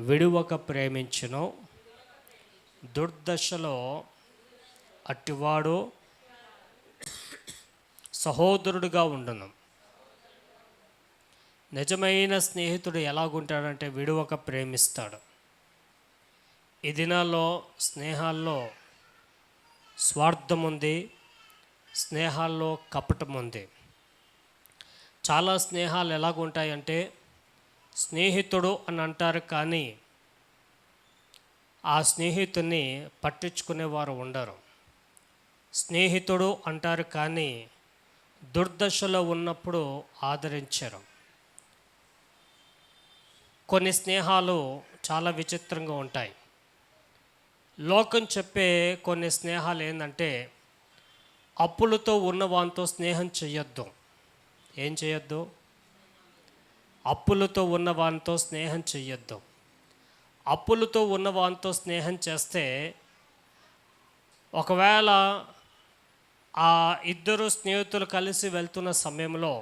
విడువక ప్రేమించును, దుర్దశలో అట్టివాడు సహోదరుడిగా ఉండును. నిజమైన స్నేహితుడు ఎలాగుంటాడంటే విడువక ప్రేమిస్తాడు. ఈ దినాల్లో స్నేహాల్లో స్వార్థం ఉంది, స్నేహాల్లో కపటం ఉంది. చాలా స్నేహాలు ఎలాగుంటాయంటే స్నేహితుడు అని అంటారు, కానీ ఆ స్నేహితుడిని పట్టించుకునేవారు ఉండరు. స్నేహితుడు అంటారు, కానీ దుర్దశలో ఉన్నప్పుడు ఆదరించరు. కొన్ని స్నేహాలు చాలా విచిత్రంగా ఉంటాయి. లోకం చెప్పే కొన్ని స్నేహాలు ఏంటంటే అప్పులతో ఉన్నవానితో స్నేహం చేయొద్దు. ఏం చేయొద్దు? అప్పులతో ఉన్నవానితో స్నేహం చేయొద్దు. అప్పులతో ఉన్నవానితో స్నేహం చేస్తే ఒకవేళ ఆ ఇద్దరు స్నేహితులు కలిసి వెళ్తున్న సమయంలో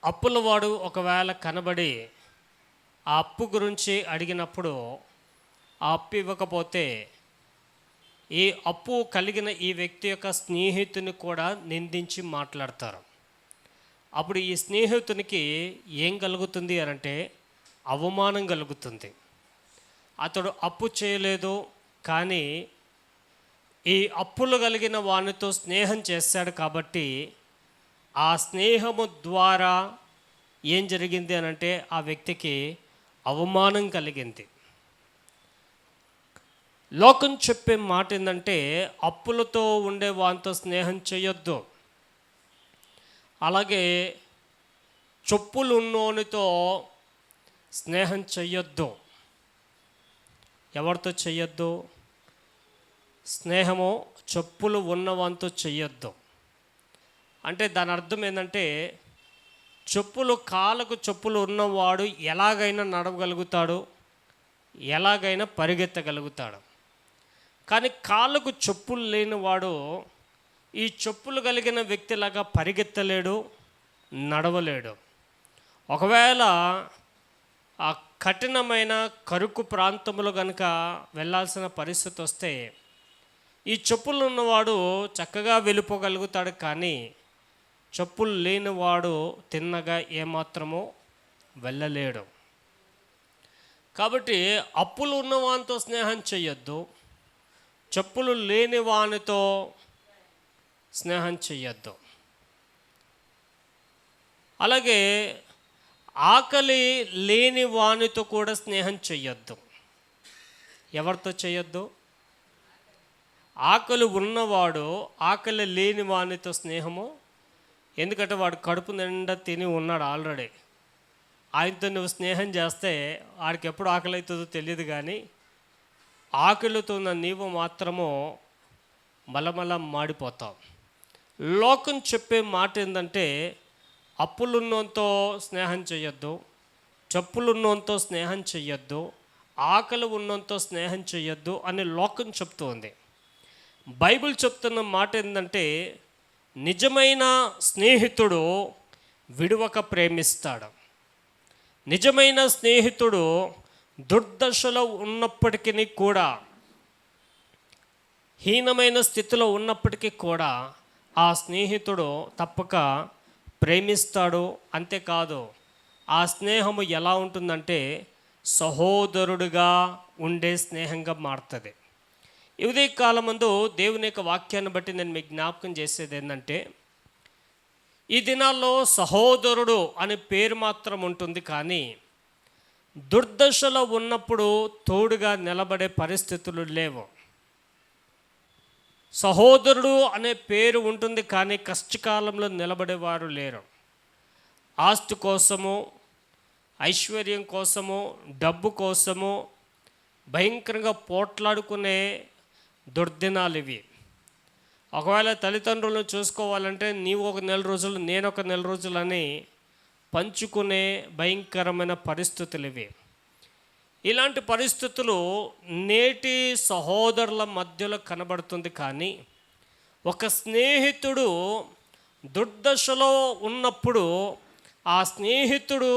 అప్పులవాడు ఒకవేళ కనబడి ఆ అప్పు గురించి అడిగినప్పుడు ఆ అప్పు ఇవ్వకపోతే ఈ అప్పు కలిగిన ఈ వ్యక్తి యొక్క స్నేహితుని కూడా నిందించి మాట్లాడతారు. అప్పుడు ఈ స్నేహితునికి ఏం కలుగుతుంది అంటే అవమానం కలుగుతుంది. అతడు అప్పు చేయలేదు, కానీ ఈ అప్పులు కలిగిన వానితో స్నేహం చేశాడు కాబట్టి ఆ స్నేహము ద్వారా ఏం జరిగింది అనంటే ఆ వ్యక్తికి అవమానం కలిగింది. లోకం చెప్పే మాట ఏంటంటే అప్పులతో ఉండే వానితో స్నేహం చేయొద్దు. అలాగే చెప్పులు ఉన్నోనితో స్నేహం చెయ్యొద్దు. ఎవరితో చెయ్యొద్దు? స్నేహము చెప్పులు ఉన్నవానితో చెయ్యొద్దు. అంటే దాని అర్థం ఏంటంటే కాళ్ళకు చెప్పులు ఉన్నవాడు ఎలాగైనా నడవగలుగుతాడు, ఎలాగైనా పరిగెత్తగలుగుతాడు. కానీ కాళ్ళకు చెప్పులు లేనివాడు ఈ చెప్పులు కలిగిన వ్యక్తిలాగా పరిగెత్తలేడు, నడవలేడు. ఒకవేళ ఆ కఠినమైన కరుకు ప్రాంతంలో కనుక వెళ్ళాల్సిన పరిస్థితి వస్తే ఈ చెప్పులు ఉన్నవాడు చక్కగా వెళ్ళిపోగలుగుతాడు, కానీ చెప్పులు లేనివాడు తిన్నగా ఏమాత్రమో వెళ్ళలేడు. కాబట్టి అప్పులు ఉన్నవానితో స్నేహం చేయొద్దు, చెప్పులు లేని వానితో స్నేహం చెయ్యొద్దు. అలాగే ఆకలి లేని వానితో కూడా స్నేహం చెయ్యొద్దు. ఎవరితో చేయొద్దు? ఆకలి ఉన్నవాడు ఆకలి లేని వానితో స్నేహము. ఎందుకంటే వాడు కడుపు నిండా తిని ఉన్నాడు ఆల్రెడీ. ఆయనతో నువ్వు స్నేహం చేస్తే వాడికి ఎప్పుడు ఆకలి అవుతుందో తెలియదు, కానీ ఆకలితో ఉన్న నీవు మాత్రము మలమల మాడిపోతావు. లోకం చెప్పే మాట ఏంటంటే అప్పులున్నోంతో స్నేహం చేయొద్దు, చెప్పులున్నోంతో స్నేహం చెయ్యొద్దు, ఆకలి ఉన్నంతో స్నేహం చెయ్యొద్దు అని లోకం చెప్తుంది. బైబిల్ చెప్తున్న మాట ఏంటంటే నిజమైన స్నేహితుడు విడువక ప్రేమిస్తాడు. నిజమైన స్నేహితుడు దుర్దశలో ఉన్నప్పటికీ కూడా, హీనమైన స్థితిలో ఉన్నప్పటికీ కూడా ఆ స్నేహితుడు తప్పక ప్రేమిస్తాడు. అంతేకాదు, ఆ స్నేహము ఎలా ఉంటుందంటే సహోదరుడిగా ఉండే స్నేహంగా మారుతుంది. ఇదే కాలమందు దేవుని యొక్క వాక్యాన్ని బట్టి నేను మీకు జ్ఞాపకం చేసేది ఏంటంటే, ఈ దినాల్లో సహోదరుడు అనే పేరు మాత్రం ఉంటుంది, కానీ దుర్దశలో ఉన్నప్పుడు తోడుగా నిలబడే పరిస్థితులు లేవు. సహోదరుడు అనే పేరు ఉంటుంది, కానీ కష్టకాలంలో నిలబడేవారు లేరు. ఆస్తి కోసము, ఐశ్వర్యం కోసము, డబ్బు కోసము భయంకరంగా పోట్లాడుకునే దుర్దినాలు ఇవి. ఒకవేళ తల్లిదండ్రులను చూసుకోవాలంటే నీవు ఒక నెల రోజులు, నేను ఒక నెల రోజులు అని పంచుకునే భయంకరమైన పరిస్థితులు ఇవి. ఇలాంటి పరిస్థితులు నేటి సహోదరుల మధ్యలో కనబడుతుంది, కానీ ఒక స్నేహితుడు దుర్దశలో ఉన్నప్పుడు ఆ స్నేహితుడు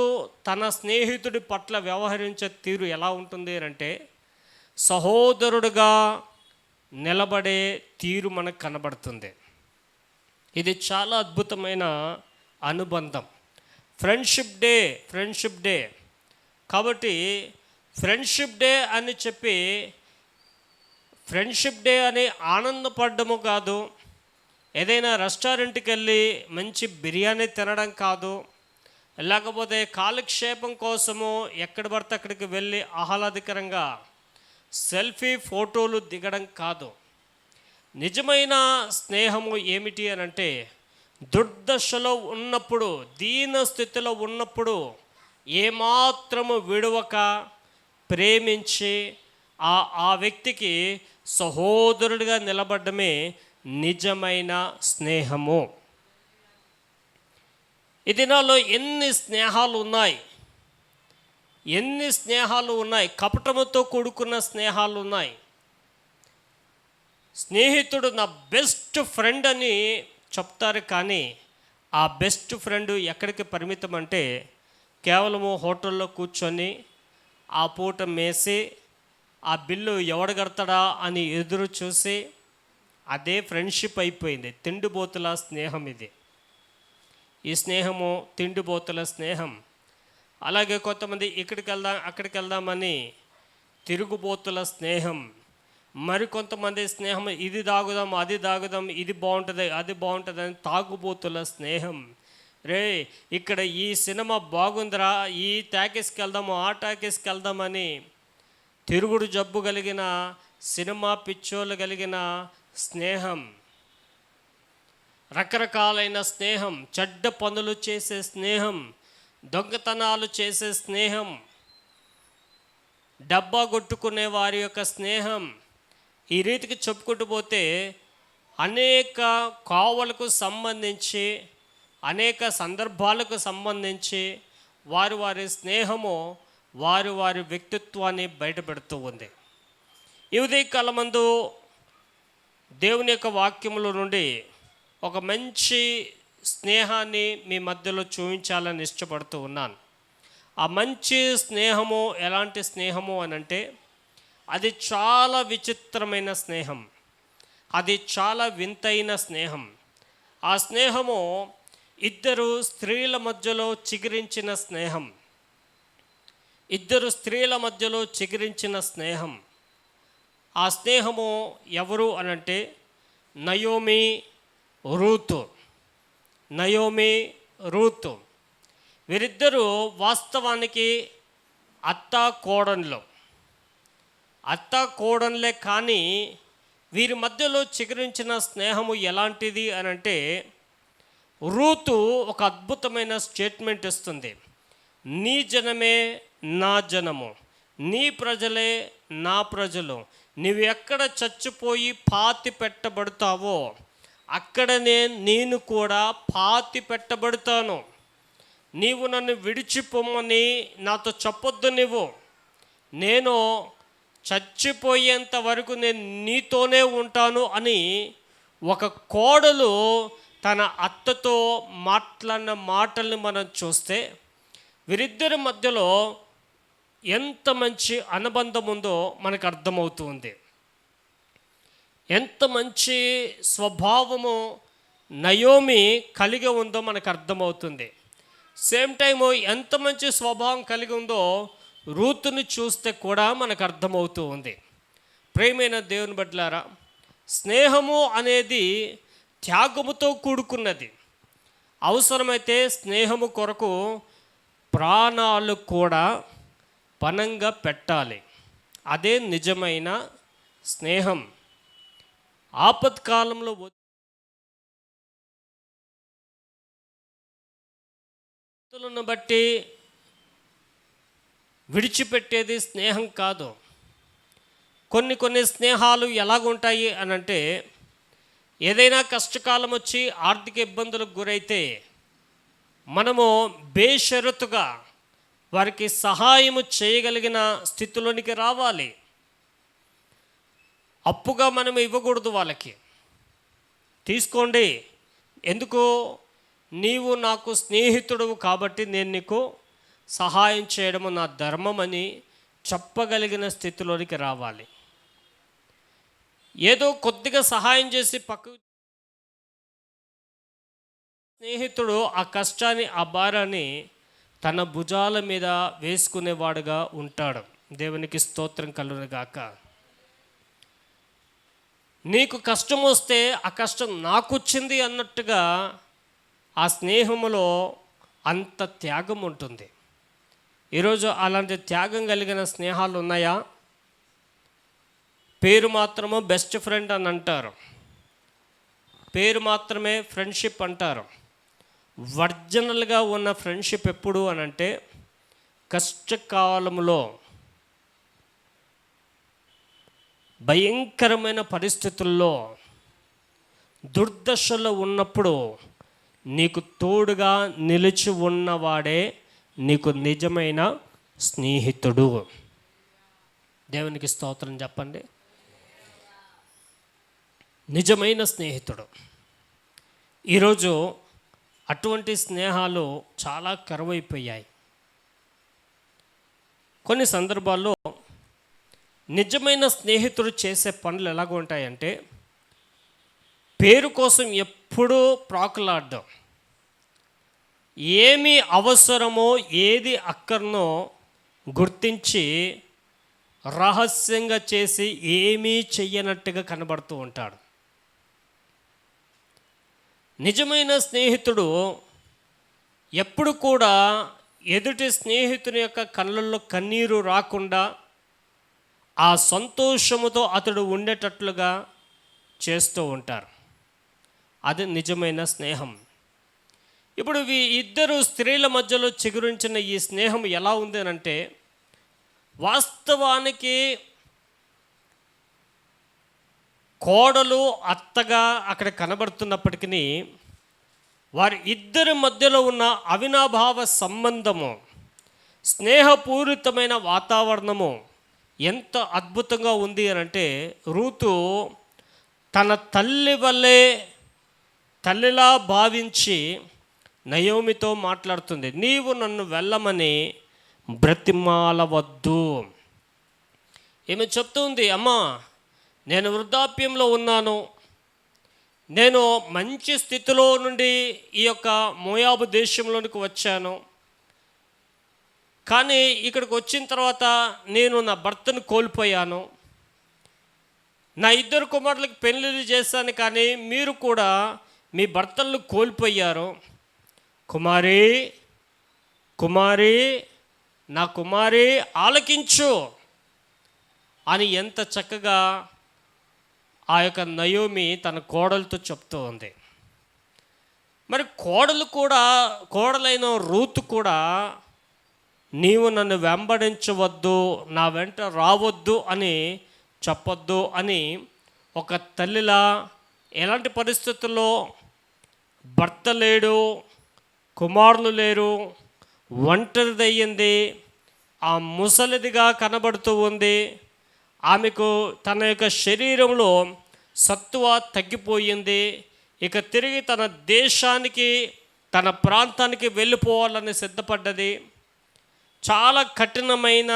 తన స్నేహితుడి పట్ల వ్యవహరించే తీరు ఎలా ఉంటుంది అంటే సహోదరుడుగా నిలబడే తీరు మనకు కనబడుతుంది. ఇది చాలా అద్భుతమైన అనుబంధం. ఫ్రెండ్షిప్ డే కాబట్టి ఫ్రెండ్షిప్ డే అని చెప్పి ఫ్రెండ్షిప్ డే అని ఆనందపడము కాదు, ఏదైనా రెస్టారెంట్కి వెళ్ళి మంచి బిర్యానీ తినడం కాదు, లేకపోతే కాలక్షేపం కోసము ఎక్కడ పడితే అక్కడికి వెళ్ళి ఆహ్లాదకరంగా సెల్ఫీ ఫోటోలు దిగడం కాదు. నిజమైన స్నేహము ఏమిటి అని అంటే దుర్దశలో ఉన్నప్పుడు, దీన స్థితిలో ఉన్నప్పుడు ఏమాత్రము విడవక ప్రేమించి ఆ వ్యక్తికి సహోదరుడిగా నిలబడమే నిజమైన స్నేహము. ఈ దినాల్లో ఎన్ని స్నేహాలు ఉన్నాయి, కపటముతో కూడుకున్న స్నేహాలు ఉన్నాయి. స్నేహితుడు నా బెస్ట్ ఫ్రెండ్ అని చెప్తారు, కానీ ఆ బెస్ట్ ఫ్రెండ్ ఎక్కడికి పరిమితం అంటే కేవలము హోటల్లో కూర్చొని ఆ పూట మేసి ఆ బిల్లు ఎవడు కడతాడా అని ఎదురు చూసి అదే ఫ్రెండ్షిప్ అయిపోయింది. తిండిబోతుల స్నేహం ఇది. ఈ స్నేహము తిండిబోతుల స్నేహం. అలాగే కొంతమంది ఇక్కడికి వెళ్దాం అక్కడికి వెళ్దామని తిరుగుబోతుల స్నేహం. మరికొంతమంది స్నేహం ఇది తాగుదాం అది తాగుదాం, ఇది బాగుంటుంది అది బాగుంటుంది అని తాగుబోతుల స్నేహం. రే ఇక్కడ ఈ సినిమా బాగుందిరా, ఈ టాకీస్కి వెళ్దాము ఆ టాకీస్కి వెళ్దామని తిరుగుడు జబ్బు కలిగిన సినిమా పిచ్చోళ్ళు కలిగిన స్నేహం. రకరకాలైన స్నేహం, చెడ్డ పనులు చేసే స్నేహం, దొంగతనాలు చేసే స్నేహం, డబ్బా కొట్టుకునే వారి యొక్క స్నేహం. ఈ రీతికి చెప్పుకుంటూ పోతే అనేక కావలకు సంబంధించి, అనేక సందర్భాలకు సంబంధించి వారి స్నేహము వారి వ్యక్తిత్వాన్ని బయటపెడుతూ ఉంది. ఈ ఉదయకాలమందు దేవుని యొక్క వాక్యముల నుండి ఒక మంచి స్నేహాన్ని మీ మధ్యలో చూపించాలని ఇష్టపడుతూ ఉన్నాను. ఆ మంచి స్నేహము ఎలాంటి స్నేహము అని అంటే అది చాలా విచిత్రమైన స్నేహం, అది చాలా వింతైన స్నేహం. ఆ స్నేహము ఇద్దరు స్త్రీల మధ్యలో చిగురించిన స్నేహం. ఇద్దరు స్త్రీల మధ్యలో చిగురించిన స్నేహం. ఆ స్నేహము ఎవరు అనంటే నయోమి, రూతు. నయోమి, రూతు వీరిద్దరూ వాస్తవానికి అత్తా కోడన్లే. కానీ వీరి మధ్యలో చిగురించిన స్నేహము ఎలాంటిది అని అంటే, రూతు ఒక అద్భుతమైన స్టేట్మెంట్ ఇస్తుంది. నీ జనమే నా జనము, నీ ప్రజలే నా ప్రజలు. నీవు ఎక్కడ చచ్చిపోయి పాతి పెట్టబడతావో అక్కడనే నేను కూడా పాతి పెట్టబడతాను. నీవు నన్ను విడిచిపోమ్మని నాతో చెప్పొద్దు. నేను చచ్చిపోయేంత వరకు నేను నీతోనే ఉంటాను అని ఒక కోడలు తన అత్తతో మాట్లాడిన మాటల్ని మనం చూస్తే, వీరిద్దరి మధ్యలో ఎంత మంచి అనుబంధం ఉందో మనకు అర్థమవుతుంది. ఎంత మంచి స్వభావము నయోమి కలిగి ఉందో మనకు అర్థమవుతుంది. సేమ్ టైము ఎంత మంచి స్వభావం కలిగి ఉందో రూతుని చూస్తే కూడా మనకు అర్థమవుతూ ఉంది. ప్రియమైన దేవుని బిడ్డలారా, స్నేహము అనేది త్యాగముతో కూడుకున్నది. అవసరమైతే స్నేహము కొరకు ప్రాణాలు కూడా పణంగా పెట్టాలి. అదే నిజమైన స్నేహం. ఆపత్కాలంలో వ్యక్తులను బట్టి విడిచిపెట్టేది స్నేహం కాదు. కొన్ని స్నేహాలు ఎలాగుంటాయి అని అంటే, ఏదైనా కష్టకాలం వచ్చి ఆర్థిక ఇబ్బందులకు గురైతే మనము బేషరతుగా వారికి సహాయము చేయగలిగిన స్థితిలోనికి రావాలి. అప్పుగా మనం ఇవ్వకూడదు. వాళ్ళకి తీసుకోండి, ఎందుకు, నీవు నాకు స్నేహితుడు కాబట్టి నేను నీకు సహాయం చేయడము నా ధర్మం అని చెప్పగలిగిన స్థితిలోనికి రావాలి. ఏదో కొద్దిగా సహాయం చేసి పక్కకు స్నేహితుడు ఆ కష్టాన్ని, ఆ భారాన్ని తన భుజాల మీద వేసుకునేవాడుగా ఉంటాడు. దేవునికి స్తోత్రం కలుగును గాక. నీకు కష్టం వస్తే ఆ కష్టం నాకు వచ్చింది అన్నట్టుగా ఆ స్నేహములో అంత త్యాగం ఉంటుంది. ఈరోజు అలాంటి త్యాగం కలిగిన స్నేహాలు ఉన్నాయా? పేరు మాత్రమే బెస్ట్ ఫ్రెండ్ అని అంటారు, పేరు మాత్రమే ఫ్రెండ్షిప్ అంటారు. ఒరిజినల్గా ఉన్న ఫ్రెండ్షిప్ ఎప్పుడు అని అంటే, కష్టకాలంలో, భయంకరమైన పరిస్థితుల్లో, దుర్దశలో ఉన్నప్పుడు నీకు తోడుగా నిలిచి ఉన్నవాడే నీకు నిజమైన స్నేహితుడు. దేవునికి స్తోత్రం చెప్పండి. నిజమైన స్నేహితుడు. ఈరోజు అటువంటి స్నేహాలు చాలా కరువైపోయాయి. కొన్ని సందర్భాల్లో నిజమైన స్నేహితుడు చేసే పనులు ఎలాగ ఉంటాయంటే, పేరు కోసం ఎప్పుడూ ప్రాకులాడడం, ఏమి అవసరమో ఏది అక్కర్నో గుర్తించి రహస్యంగా చేసి ఏమీ చెయ్యనట్టుగా కనబడుతూ ఉంటాడు. నిజమైన స్నేహితుడు ఎప్పుడు కూడా ఎదుటి స్నేహితుని యొక్క కళ్ళల్లో కన్నీరు రాకుండా ఆ సంతోషముతో అతడు ఉండేటట్లుగా చేస్తూ ఉంటారు. అది నిజమైన స్నేహం. ఇప్పుడు ఈ ఇద్దరు స్త్రీల మధ్యలో చిగురించిన ఈ స్నేహం ఎలా ఉంది అని అంటే, వాస్తవానికి కోడలు అత్తగా అక్కడ కనబడుతున్నప్పటికీ వారి ఇద్దరి మధ్యలో ఉన్న అవినాభావ సంబంధము, స్నేహపూరితమైన వాతావరణము ఎంత అద్భుతంగా ఉంది అని అంటే, రూతు తన తల్లి వల్లే తల్లిలా భావించి నయోమితో మాట్లాడుతుంది. నీవు నన్ను వెళ్ళమని బ్రతిమాలవద్దు. ఏమి చెప్తుంది, అమ్మా నేను వృద్ధాప్యంలో ఉన్నాను, నేను మంచి స్థితిలో నుండి ఈ యొక్క మోయాబు దేశంలోనికి వచ్చాను, కానీ ఇక్కడికి వచ్చిన తర్వాత నేను నా భర్తను కోల్పోయాను, నా ఇద్దరు కుమారులకు పెళ్ళిళ్ళు చేశాను, కానీ మీరు కూడా మీ భర్తలను కోల్పోయారో, కుమారి కుమారి నా కుమారి ఆలకించు అని ఎంత చక్కగా ఆ యొక్క నయోమి తన కోడలతో చెప్తూ ఉంది. మరి కోడలైన రూతు కూడా నీవు నన్ను వెంబడించవద్దు, నా వెంట రావద్దు అని చెప్పొద్దు అని ఒక తల్లిలా ఎలాంటి పరిస్థితుల్లో భర్త లేడు, కుమారులు లేరు, ఒంటరిదయ్యింది, ఆ ముసలిదిగా కనబడుతూ ఉంది, ఆమెకు తన యొక్క శరీరంలో సత్తువ తగ్గిపోయింది, ఇక తిరిగి తన దేశానికి తన ప్రాంతానికి వెళ్ళిపోవాలని సిద్ధపడ్డది. చాలా కఠినమైన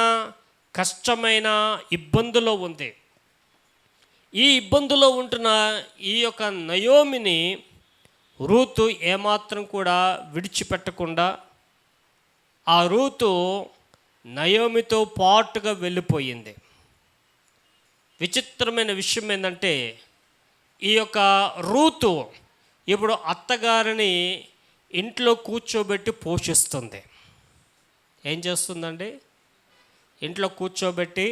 కష్టమైన ఇబ్బందులో ఉంది. ఈ ఇబ్బందులో ఉంటున్న ఈ యొక్క నయోమిని రూతు ఏమాత్రం కూడా విడిచిపెట్టకుండా ఆ రూతు నయోమితో పాటుగా వెళ్ళిపోయింది. విచిత్రమైన విషయం ఏంటంటే ఈ యొక్క రూతు ఇప్పుడు అత్తగారిని ఇంట్లో కూర్చోబెట్టి పోషిస్తుంది. ఏం చేస్తుందండి? ఇంట్లో కూర్చోబెట్టి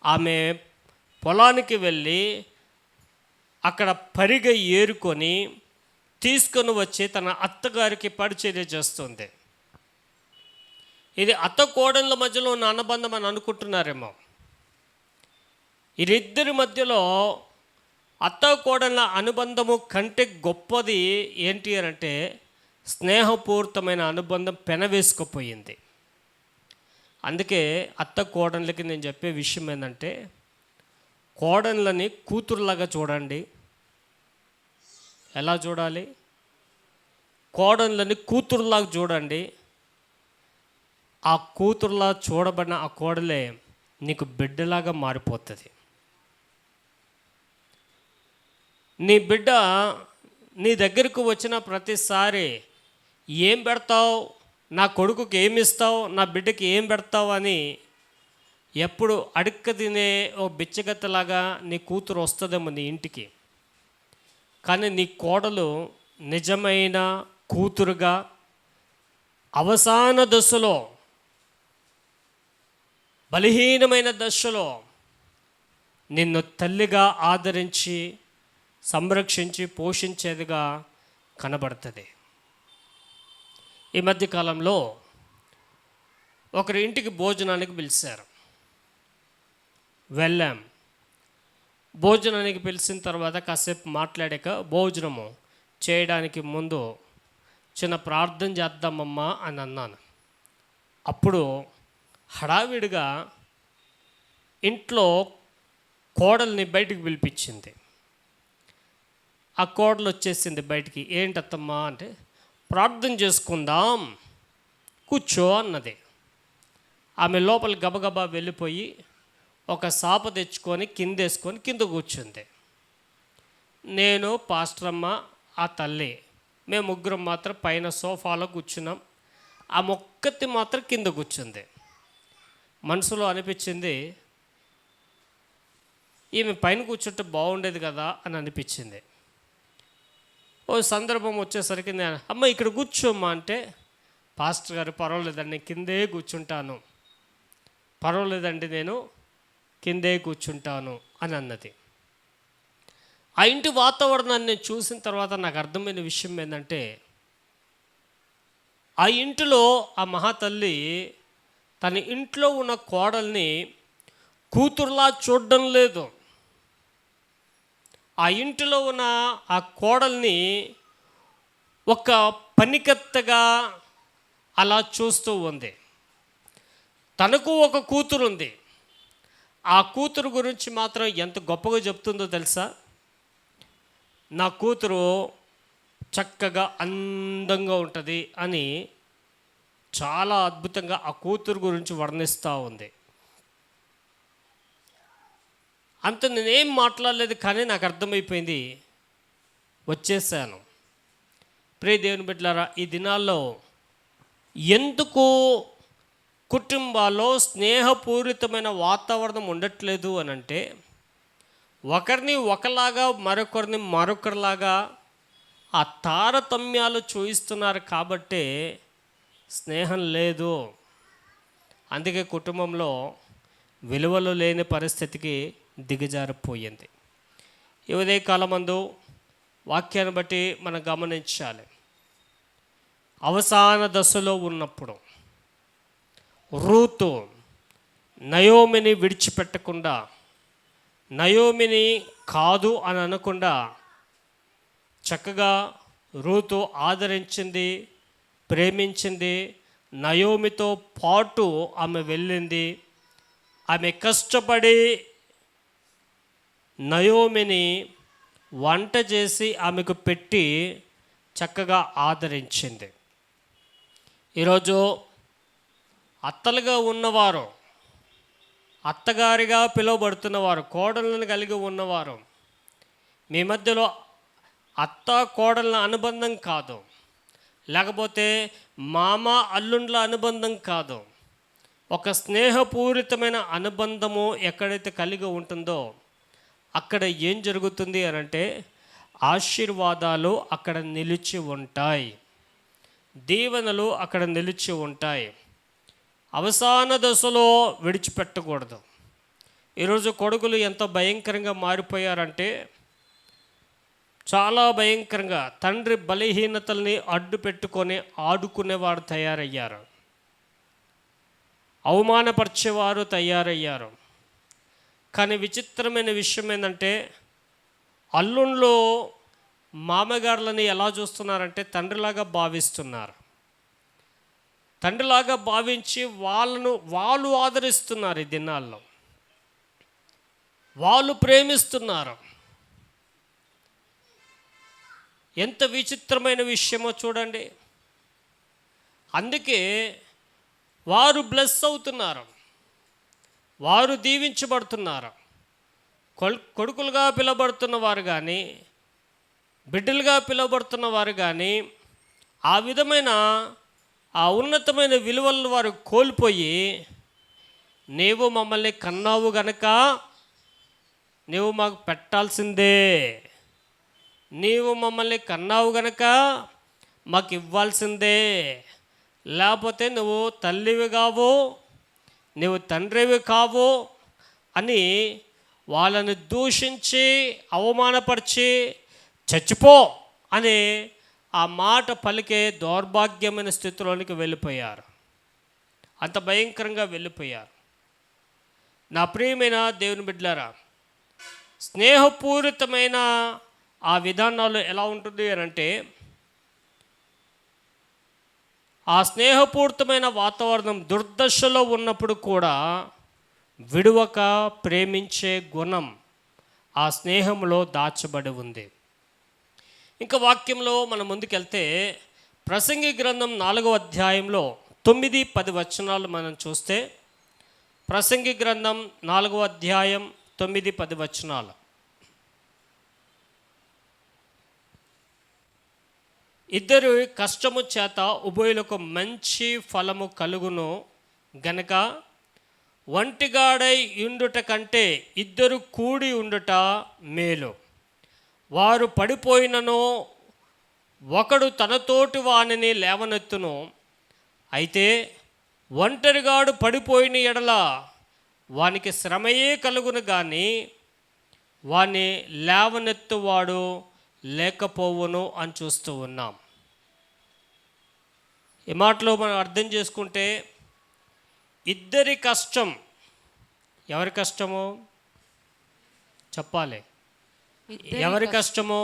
ఆమె పొలానికి వెళ్ళి అక్కడ పరిగె ఏరుకొని తీసుకొని వచ్చి తన అత్తగారికి పరిచర్య చేస్తుంది. ఇది అత్త కోడళ్ళ మధ్యలో ఉన్న అనుబంధం అని అనుకుంటున్నారేమో. వీరిద్దరి మధ్యలో అత్త కోడళ్ళ అనుబంధము కంటే గొప్పది ఏంటి అని అంటే స్నేహపూరితమైన అనుబంధం పెనవేసుకుపోయింది. అందుకే అత్త కోడళ్ళకి నేను చెప్పే విషయం ఏంటంటే, కోడళ్ళని కూతురులాగా చూడండి. ఎలా చూడాలి? కోడళ్ళని కూతురులాగా చూడండి. ఆ కూతురులా చూడబడిన ఆ కోడలే నీకు బిడ్డలాగా మారిపోతుంది. నీ బిడ్డ నీ దగ్గరకు వచ్చిన ప్రతిసారి ఏం పెడతావు, నా కొడుకుకి ఏమి ఇస్తావు, నా బిడ్డకి ఏం పెడతావు అని ఎప్పుడు అడుక్క తినే ఓ బిచ్చగత్తలాగా నీ కూతురు వస్తుందేమో నీ ఇంటికి. కానీ నీ కోడలు నిజమైన కూతురుగా అవసాన దశలో, బలహీనమైన దశలో నిన్ను తల్లిగా ఆదరించి సంరక్షించి పోషించేదిగా కనబడుతుంది. ఈ మధ్యకాలంలో ఒకరి ఇంటికి భోజనానికి పిలిచారు. వెళ్ళాం. భోజనానికి పిలిచిన తర్వాత కాసేపు మాట్లాడాక భోజనము చేయడానికి ముందు చిన్న ప్రార్థన చేద్దామమ్మా అని అన్నాను. అప్పుడు హడావిడిగా ఇంట్లో కోడల్ని బయటికి పిలిపించింది. ఆ కోడలు వచ్చేసింది బయటికి. ఏంటత్తమ్మా అంటే, ప్రార్థన చేసుకుందాం కూర్చో అన్నది. ఆమె లోపల గబగబా వెళ్ళిపోయి ఒక సాప తెచ్చుకొని కిందేసుకొని కింద కూర్చుంది. నేను, పాస్టరమ్మ, ఆ తల్లి, మేము ముగ్గురం మాత్రం పైన సోఫాలో కూర్చున్నాం. ఆ మొక్కతి మాత్రం కింద కూర్చుంది. మనసులో అనిపించింది, ఈమె పైన కూర్చుంటే బాగుండేది కదా అని అనిపించింది. ఓ సందర్భం వచ్చేసరికి నేను, అమ్మ ఇక్కడ కూర్చోమ్మా అంటే, పాస్టర్ గారు పర్వాలేదండి కిందే కూర్చుంటాను, పర్వాలేదండి నేను కిందే కూర్చుంటాను అని అన్నది. ఆ ఇంటి వాతావరణాన్ని నేను చూసిన తర్వాత నాకు అర్థమైన విషయం ఏంటంటే, ఆ ఇంటిలో ఆ మహాతల్లి తన ఇంట్లో ఉన్న కోడల్ని కూతురులా చూడడం లేదు. ఆ ఇంటిలో ఉన్న ఆ కోడల్ని ఒక పనికత్తగా అలా చూస్తూ ఉంది. తనకు ఒక కూతురు ఉంది. ఆ కూతురు గురించి మాత్రం ఎంత గొప్పగా చెప్తుందో తెలుసా? నా కూతురు చక్కగా అందంగా ఉంటుంది అని చాలా అద్భుతంగా ఆ కూతురు గురించి వర్ణిస్తూ ఉంది. అంత నేనేం మాట్లాడలేదు, కానీ నాకు అర్థమైపోయింది. వచ్చేసాను. ప్రియ దేవుని బిడ్డలారా, ఈ దినాల్లో ఎందుకు కుటుంబాల్లో స్నేహపూరితమైన వాతావరణం ఉండట్లేదు అని అంటే, ఒకరిని ఒకలాగా మరొకరిని మరొకరిలాగా ఆ తారతమ్యాలు చూయిస్తున్నారు కాబట్టే స్నేహం లేదు. అందుకే కుటుంబంలో విలువలు లేని పరిస్థితికి దిగజారిపోయింది. ఈ ఉదయకాలమందు వాక్యాన్ని బట్టి మనం గమనించాలి. అవసాన దశలో ఉన్నప్పుడు రూతు నయోమిని విడిచిపెట్టకుండా, నయోమిని కాదు అని అనకుండా చక్కగా రూతు ఆదరించింది, ప్రేమించింది. నయోమితో పాటు ఆమె వెళ్ళింది. ఆమె కష్టపడి నయోమిని వంట చేసి ఆమెకు పెట్టి చక్కగా ఆదరించింది. ఈరోజు అత్తలుగా ఉన్నవారు, అత్తగారిగా పిలువబడుతున్నవారు, కోడళ్ళను కలిగి ఉన్నవారు, మీ మధ్యలో అత్త కోడళ్ళ అనుబంధం కాదు, లేకపోతే మామ అల్లుండ్ల అనుబంధం కాదు, ఒక స్నేహపూరితమైన అనుబంధము ఎక్కడైతే కలిగి ఉంటుందో అక్కడ ఏం జరుగుతుంది అని అంటే ఆశీర్వాదాలు అక్కడ నిలిచి ఉంటాయి, దీవెనలు అక్కడ నిలిచి ఉంటాయి. అవసాన దశలో విడిచిపెట్టకూడదు. ఈరోజు కొడుకులు ఎంత భయంకరంగా మారిపోయారంటే, చాలా భయంకరంగా తండ్రి బలహీనతల్ని అడ్డు పెట్టుకొని ఆడుకునేవారు తయారయ్యారు, అవమానపరిచేవారు తయారయ్యారు. కానీ విచిత్రమైన విషయం ఏంటంటే, అల్లుళ్ళు మామగారులని ఎలా చూస్తున్నారంటే తండ్రిలాగా భావిస్తున్నారు. తండ్రిలాగా భావించి వాళ్ళు ఆదరిస్తున్నారు. ఈ దినాల్లో వాళ్ళు ప్రేమిస్తున్నారు. ఎంత విచిత్రమైన విషయమో చూడండి. అందుకే వారు బ్లెస్ అవుతున్నారు, వారు దీవించబడుతున్నారు. కొడుకులుగా పిలువబడుతున్న వారు కానీ, బిడ్డలుగా పిలువబడుతున్న వారు కానీ ఆ విధమైన ఆ ఉన్నతమైన విలువలను వారు కోల్పోయి, నీవు మమ్మల్ని కన్నావు గనక నీవు మాకు పెట్టాల్సిందే, నీవు మమ్మల్ని కన్నావు గనక మాకు ఇవ్వాల్సిందే, లేకపోతే నువ్వు తల్లివి కావు, నువ్వు తండ్రివి కావు అని వాళ్ళని దూషించి అవమానపరిచి చచ్చిపో అని ఆ మాట పలికే దౌర్భాగ్యమైన స్థితిలోనికి వెళ్ళిపోయారు. అంత భయంకరంగా వెళ్ళిపోయారు. నా ప్రియమైన దేవుని బిడ్డలారా, స్నేహపూరితమైన ఆ విధానాలు ఎలా ఉంటుంది అని అంటే, ఆ స్నేహపూరితమైన వాతావరణం దుర్దశలో ఉన్నప్పుడు కూడా విడువక ప్రేమించే గుణం ఆ స్నేహంలో దాచబడి ఉంది. ఇంకా వాక్యంలో మనం ముందుకెళ్తే ప్రసంగి గ్రంథం 4వ అధ్యాయంలో 9-10 వచనాలు మనం చూస్తే, ప్రసంగి గ్రంథం 4వ అధ్యాయం 9-10 వచనాలు. ఇద్దరు కష్టము చేత ఉభయులకు మంచి ఫలము కలుగును గనక ఒంటిగాడై ఉండుట కంటే ఇద్దరు కూడి ఉండుట మేలు. వారు పడిపోయినను ఒకడు తనతోటి వానిని లేవనెత్తును, అయితే ఒంటరిగాడు పడిపోయిన ఎడల వానికి శ్రమయే కలుగును కానీ వాని లేవనెత్తువాడు లేకపోవును అని చూస్తూ ఉన్నాం. ఈ మాటలో మనం అర్థం చేసుకుంటే, ఇద్దరి కష్టం, ఎవరి కష్టమో చెప్పాలి, ఎవరి కష్టమో,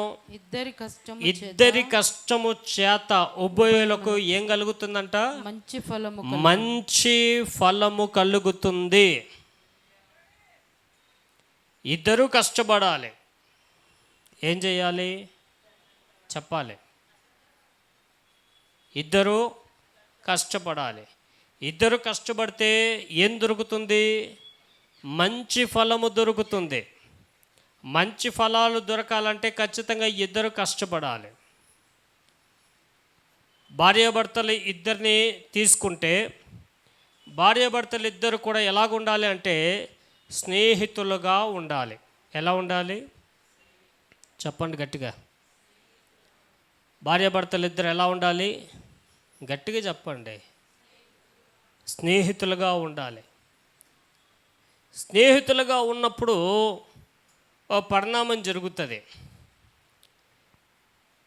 ఇద్దరి కష్టము చేత ఉభయులకు ఏం కలుగుతుందంట? మంచి ఫలము కలుగుతుంది. ఇద్దరు కష్టపడాలి. ఏం చేయాలి చెప్పాలి? ఇద్దరు కష్టపడాలి. ఇద్దరు కష్టపడితే ఏం దొరుకుతుంది? మంచి ఫలము దొరుకుతుంది. మంచి ఫలాలు దొరకాలంటే ఖచ్చితంగా ఇద్దరు కష్టపడాలి. భార్యాభర్తలు ఇద్దరిని తీసుకుంటే, భార్యాభర్తలు ఇద్దరు కూడా ఎలాగ ఉండాలి అంటే స్నేహితులుగా ఉండాలి. ఎలా ఉండాలి చెప్పండి గట్టిగా. భార్యాభర్తలు ఇద్దరు ఎలా ఉండాలి? గట్టిగా చెప్పండి. స్నేహితులుగా ఉండాలి. స్నేహితులుగా ఉన్నప్పుడు ఓ పరిణామం జరుగుతుంది.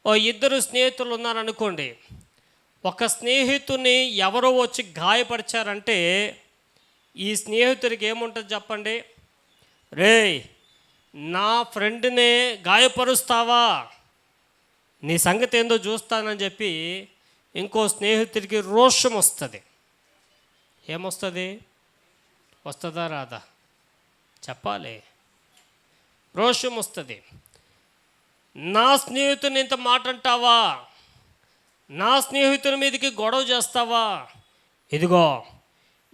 ఓ ఇద్దరు స్నేహితులు ఉన్నారనుకోండి, ఒక స్నేహితుని ఎవరో వచ్చి గాయపరిచారంటే ఈ స్నేహితుడికి ఏముంటుంది చెప్పండి? రేయ్, నా ఫ్రెండ్నే గాయపరుస్తావా, నీ సంగతి ఏందో చూస్తానని చెప్పి ఇంకో స్నేహితుడికి రోషం వస్తుంది. ఏమొస్తుంది? వస్తుందా రాదా? చెప్పాలి. రోషం వస్తుంది. నా స్నేహితుని ఇంత మాట అంటావా, నా స్నేహితుని మీదకి గొడవ చేస్తావా, ఇదిగో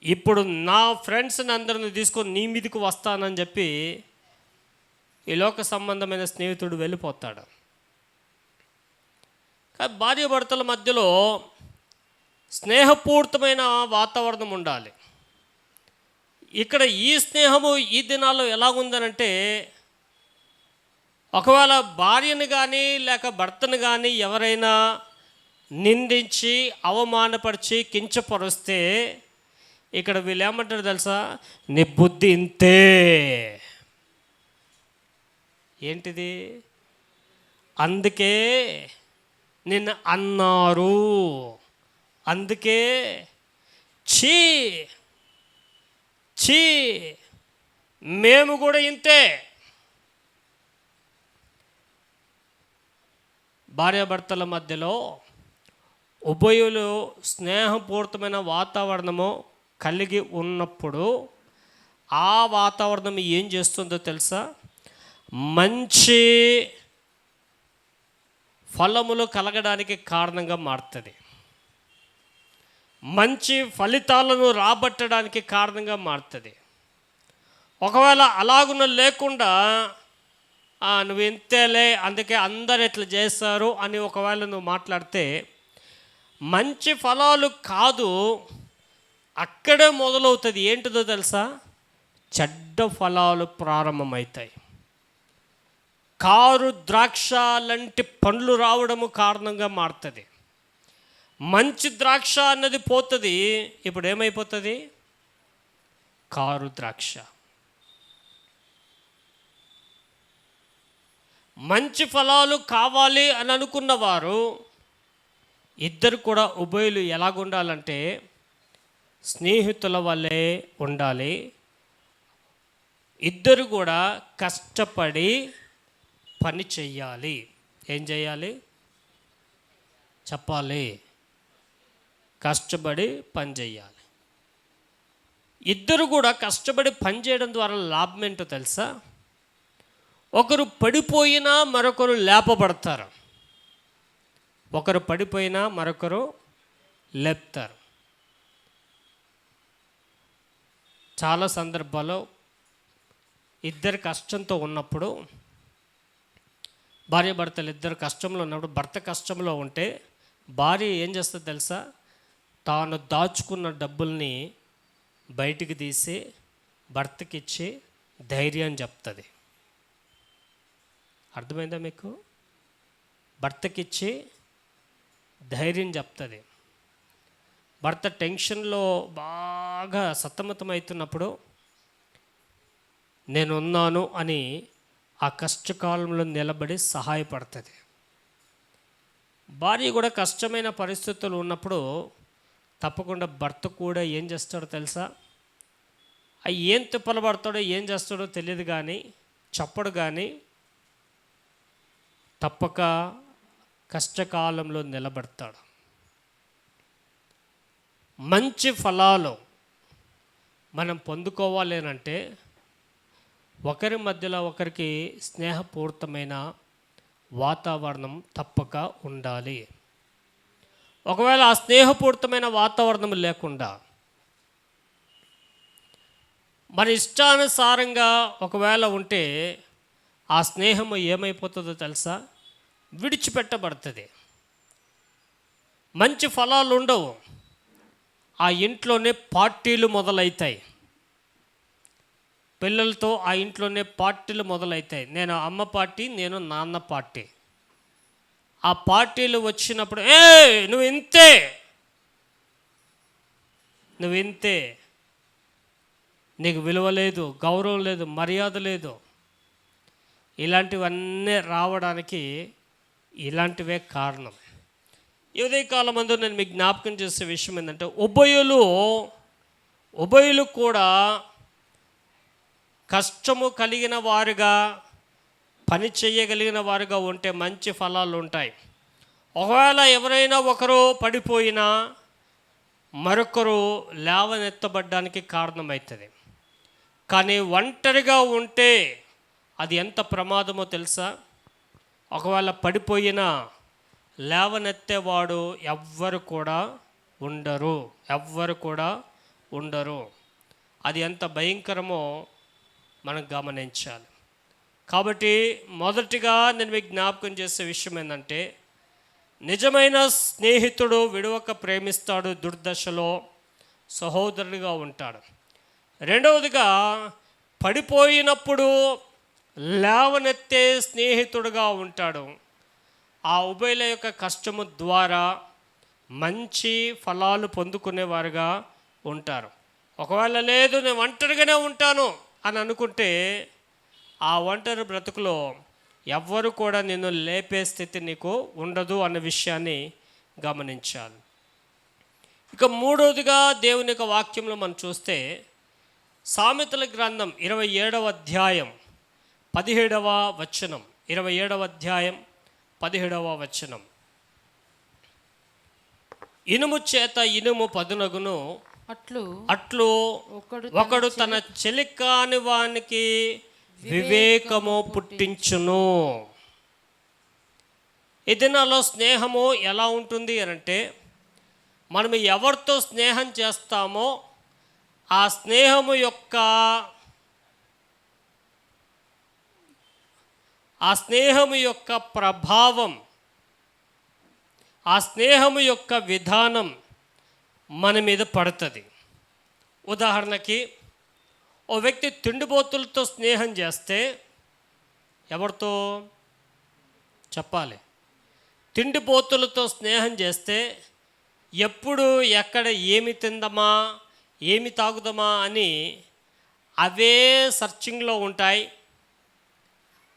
ఇప్పుడు నా ఫ్రెండ్స్ని అందరిని తీసుకొని నీ మీదకి వస్తానని చెప్పి ఈ లోక సంబంధమైన స్నేహితుడు వెళ్ళిపోతాడు. కానీ భార్యాభర్తల మధ్యలో స్నేహపూరితమైన వాతావరణం ఉండాలి. ఇక్కడ ఈ స్నేహము ఈ దినాల్లో ఎలాగుందనంటే, ఒకవేళ భార్యను కానీ లేక భర్తను కానీ ఎవరైనా నిందించి అవమానపరిచి కించపరుస్తే ఇక్కడ వీళ్ళు ఏమంటారు తెలుసా? నీ బుద్ధి ఇంతే. ఏంటిది? అందుకే నిన్ను అన్నారు, అందుకే ఛీ ఛీ మేము కూడా ఇంతే. భార్యాభర్తల మధ్యలో ఉభయులు స్నేహపూరితమైన వాతావరణము కలిగి ఉన్నప్పుడు ఆ వాతావరణం ఏం చేస్తుందో తెలుసా? మంచి ఫలములు కలగడానికి కారణంగా మారుతుంది. మంచి ఫలితాలను రాబట్టడానికి కారణంగా మారుతుంది. ఒకవేళ అలాగున లేకుండా నువ్వు ఇంతేలే, అందుకే అందరు ఎట్లా చేస్తారు అని ఒకవేళ నువ్వు మాట్లాడితే మంచి ఫలాలు కాదు, అక్కడే మొదలవుతుంది. ఏంటిదో తెలుసా? చెడ్డ ఫలాలు ప్రారంభమవుతాయి. కారు ద్రాక్ష లాంటి పండ్లు రావడము కారణంగా మారుతుంది. మంచి ద్రాక్ష అన్నది పోతుంది, ఇప్పుడు ఏమైపోతుంది? కారు ద్రాక్ష. మంచి ఫలాలు కావాలి అని అనుకున్నవారు ఇద్దరు కూడా ఉభయులు ఎలాగుండాలంటే స్నేహితుల వల్లే ఉండాలి. ఇద్దరు కూడా కష్టపడి పని చెయ్యాలి. ఏం చేయాలి? చెప్పాలి. కష్టపడి పని చేయాలి. ఇద్దరు కూడా కష్టపడి పని చేయడం ద్వారా లాభం ఏంటో తెలుసా? ఒకరు పడిపోయినా మరొకరు లేపబడతారు, ఒకరు పడిపోయినా మరొకరు లేపుతారు. చాలా సందర్భాల్లో ఇద్దరు కష్టంతో ఉన్నప్పుడు, భార్యాభర్తలు ఇద్దరు కష్టంలో ఉన్నప్పుడు, భర్త కష్టంలో ఉంటే భార్య ఏం చేస్తుంది తెలుసా? తాను దాచుకున్న డబ్బుల్ని బయటికి తీసి భర్తకిచ్చి ధైర్యం చెప్తుంది. అర్థమైందా మీకు? భర్తకిచ్చి ధైర్యం చెప్తుంది. భర్త టెన్షన్లో బాగా సతమతమవుతున్నప్పుడు నేనున్నాను అని ఆ కష్టకాలంలో నిలబడి సహాయపడుతుంది. భార్య కూడా కష్టమైన పరిస్థితులు ఉన్నప్పుడు తప్పకుండా భర్త కూడా ఏం చేస్తాడో తెలుసా? ఏం తిప్పలు పడతాడో ఏం చేస్తాడో తెలియదు కానీ, చెప్పడు కానీ, తప్పక కష్టకాలంలో నిలబడతాడు. మంచి ఫలాలు మనం పొందుకోవాలి అంటే ఒకరి మధ్యలో ఒకరికి స్నేహపూరితమైన వాతావరణం తప్పక ఉండాలి. ఒకవేళ ఆ స్నేహపూరితమైన వాతావరణం లేకుండా మన ఇష్టానుసారంగా ఒకవేళ ఉంటే ఆ స్నేహము ఏమైపోతుందో తెలుసా? విడిచిపెట్టబడుతుంది. మంచి ఫలాలు ఉండవు. ఆ ఇంట్లోనే పార్టీలు మొదలవుతాయి. పిల్లలతో ఆ ఇంట్లోనే పార్టీలు మొదలవుతాయి. నేను అమ్మ పార్టీ, నేను నాన్న పార్టీ. ఆ పార్టీలు వచ్చినప్పుడు నువ్వు ఇంతే, నువ్వు ఇంతే, నీకు విలువ లేదు, గౌరవం లేదు, మర్యాద లేదు, ఇలాంటివన్నీ రావడానికి ఇలాంటివే కారణం. ఈ ఉదయకాలం ముందు నేను మీకు జ్ఞాపకం చేసే విషయం ఏంటంటే, ఉభయులు కూడా కష్టము కలిగిన వారుగా, పని చేయగలిగిన వారుగా ఉంటే మంచి ఫలాలు ఉంటాయి. ఒకవేళ ఎవరైనా ఒకరు పడిపోయినా మరొకరు లేవనెత్తబడ్డానికి కారణమవుతుంది. కానీ ఒంటరిగా ఉంటే అది ఎంత ప్రమాదమో తెలుసా? ఒకవేళ పడిపోయినా లేవనెత్తేవాడు ఎవ్వరు కూడా ఉండరు. అది ఎంత భయంకరమో మనం గమనించాలి. కాబట్టి మొదటిగా నేను మీకు జ్ఞాపకం చేసే విషయం ఏంటంటే, నిజమైన స్నేహితుడు విడవక ప్రేమిస్తాడు, దుర్దశలో సహోదరుడిగా ఉంటాడు. రెండవదిగా, పడిపోయినప్పుడు లేవనెత్తే స్నేహితుడుగా ఉంటాడు. ఆ ఉభయుల యొక్క కష్టము ద్వారా మంచి ఫలాలు పొందుకునేవారుగా ఉంటారు. ఒకవేళ లేదు నేను ఒంటరిగానే ఉంటాను అని అనుకుంటే, ఆ ఒంటరి బ్రతుకులో ఎవ్వరు కూడా నిన్ను లేపే స్థితి నీకు ఉండదు అన్న విషయాన్ని గమనించాలి. ఇక మూడవదిగా దేవుని యొక్క వాక్యంలో మనం చూస్తే, సామెతల గ్రంథం 27వ అధ్యాయం 17వ వచనం. 27వ అధ్యాయం 17వ వచనం. ఇనుము చేత ఇనుము పదునగును, అట్లు ఒకడు తన చెలికాని వానికి వివేకము పుట్టించును. ఈ దినాల్లో స్నేహము ఎలా ఉంటుంది అనంటే, మనం ఎవరితో స్నేహం చేస్తామో ఆ స్నేహము యొక్క ప్రభావం, ఆ స్నేహము యొక్క విధానం మన మీద పడుతుంది. ఉదాహరణకి, ఓ వ్యక్తి తిండిబోతులతో స్నేహం చేస్తే, ఎవరితో చెప్పాలి? తిండిబోతులతో స్నేహం చేస్తే ఎప్పుడు ఎక్కడ ఏమి తిందామా, ఏమి తాగుదామా అని అవే సర్చింగ్లో ఉంటాయి,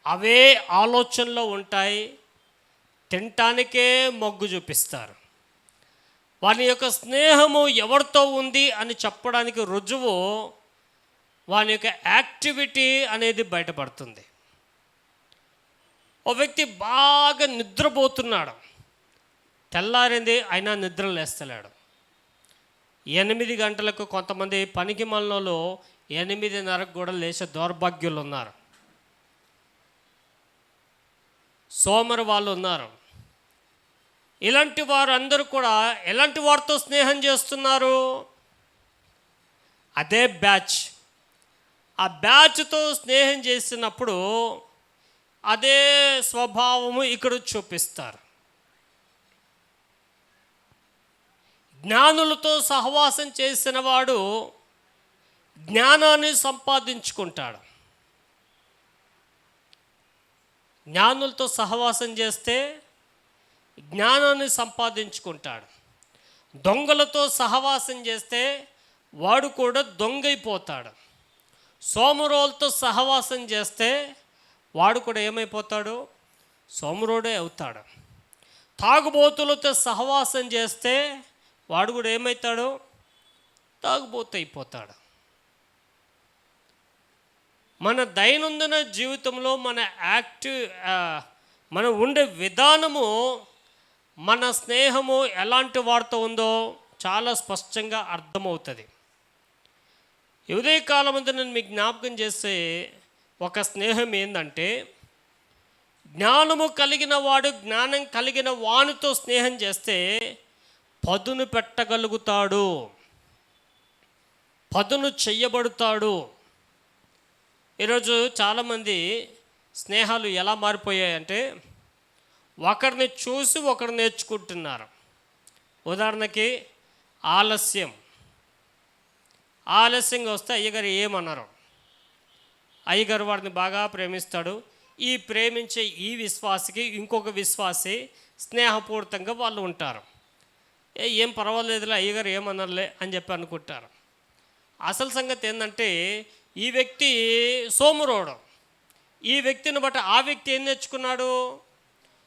అవే ఆలోచనలో ఉంటాయి, తినటానికే మొగ్గు చూపిస్తారు. వాని యొక్క స్నేహము ఎవరితో ఉంది అని చెప్పడానికి రుజువు వాని యొక్క యాక్టివిటీ అనేది బయటపడుతుంది. ఓ వ్యక్తి బాగా నిద్రపోతున్నాడు, తెల్లారింది అయినా నిద్ర లేస్తలేడు. 8 గంటలకు, కొంతమంది పనికి మనలో 8:30కు కూడా లేచే దౌర్భాగ్యులు ఉన్నారు, సోమరు వాళ్ళు ఉన్నారు. ఇలాంటి వారు అందరూ కూడా ఎలాంటి వారితో స్నేహం చేస్తున్నారు? అదే బ్యాచ్. ఆ బ్యాచ్తో స్నేహం చేసినప్పుడు అదే స్వభావము ఇక్కడ చూపిస్తారు. జ్ఞానులతో సహవాసం చేసిన వాడు జ్ఞానాన్ని సంపాదించుకుంటాడు. జ్ఞానులతో సహవాసం చేస్తే జ్ఞానాన్ని సంపాదించుకుంటాడు. దొంగలతో సహవాసం చేస్తే వాడు కూడా దొంగైపోతాడు. సోమరోలతో సహవాసం చేస్తే వాడు కూడా ఏమైపోతాడు? సోమరోడే అవుతాడు. తాగుబోతులతో సహవాసం చేస్తే వాడు కూడా ఏమవుతాడు? తాగుబోతు అయిపోతాడు. మన దైనందిన జీవితంలో మన ఉండే విధానము, మన స్నేహము ఎలాంటి వారితో ఉందో చాలా స్పష్టంగా అర్థమవుతుంది. ఉదయకాలం అంతా నేను మీకు జ్ఞాపకం చేసే ఒక స్నేహం ఏంటంటే, జ్ఞానము కలిగిన వాడు జ్ఞానం కలిగిన వానితో స్నేహం చేస్తే పదును పెట్టగలుగుతాడు, పదును చెయ్యబడతాడు. ఈరోజు చాలామంది స్నేహాలు ఎలా మారిపోయాయంటే, ఒకరిని చూసి ఒకరు నేర్చుకుంటున్నారు. ఉదాహరణకి ఆలస్యంగా వస్తే అయ్యగారు ఏమన్నారు? అయ్యగారు వాడిని బాగా ప్రేమిస్తాడు, ఈ ప్రేమించే ఈ విశ్వాసికి ఇంకొక విశ్వాసి స్నేహపూరితంగా వాళ్ళు ఉంటారు. ఏం పర్వాలేదులే, అయ్యగారు ఏమనర్లే అని చెప్పి అనుకుంటారు. అసలు సంగతి ఏంటంటే ఈ వ్యక్తి సోమరోడు. ఈ వ్యక్తిని బట్టి ఆ వ్యక్తి ఏం నేర్చుకున్నాడు?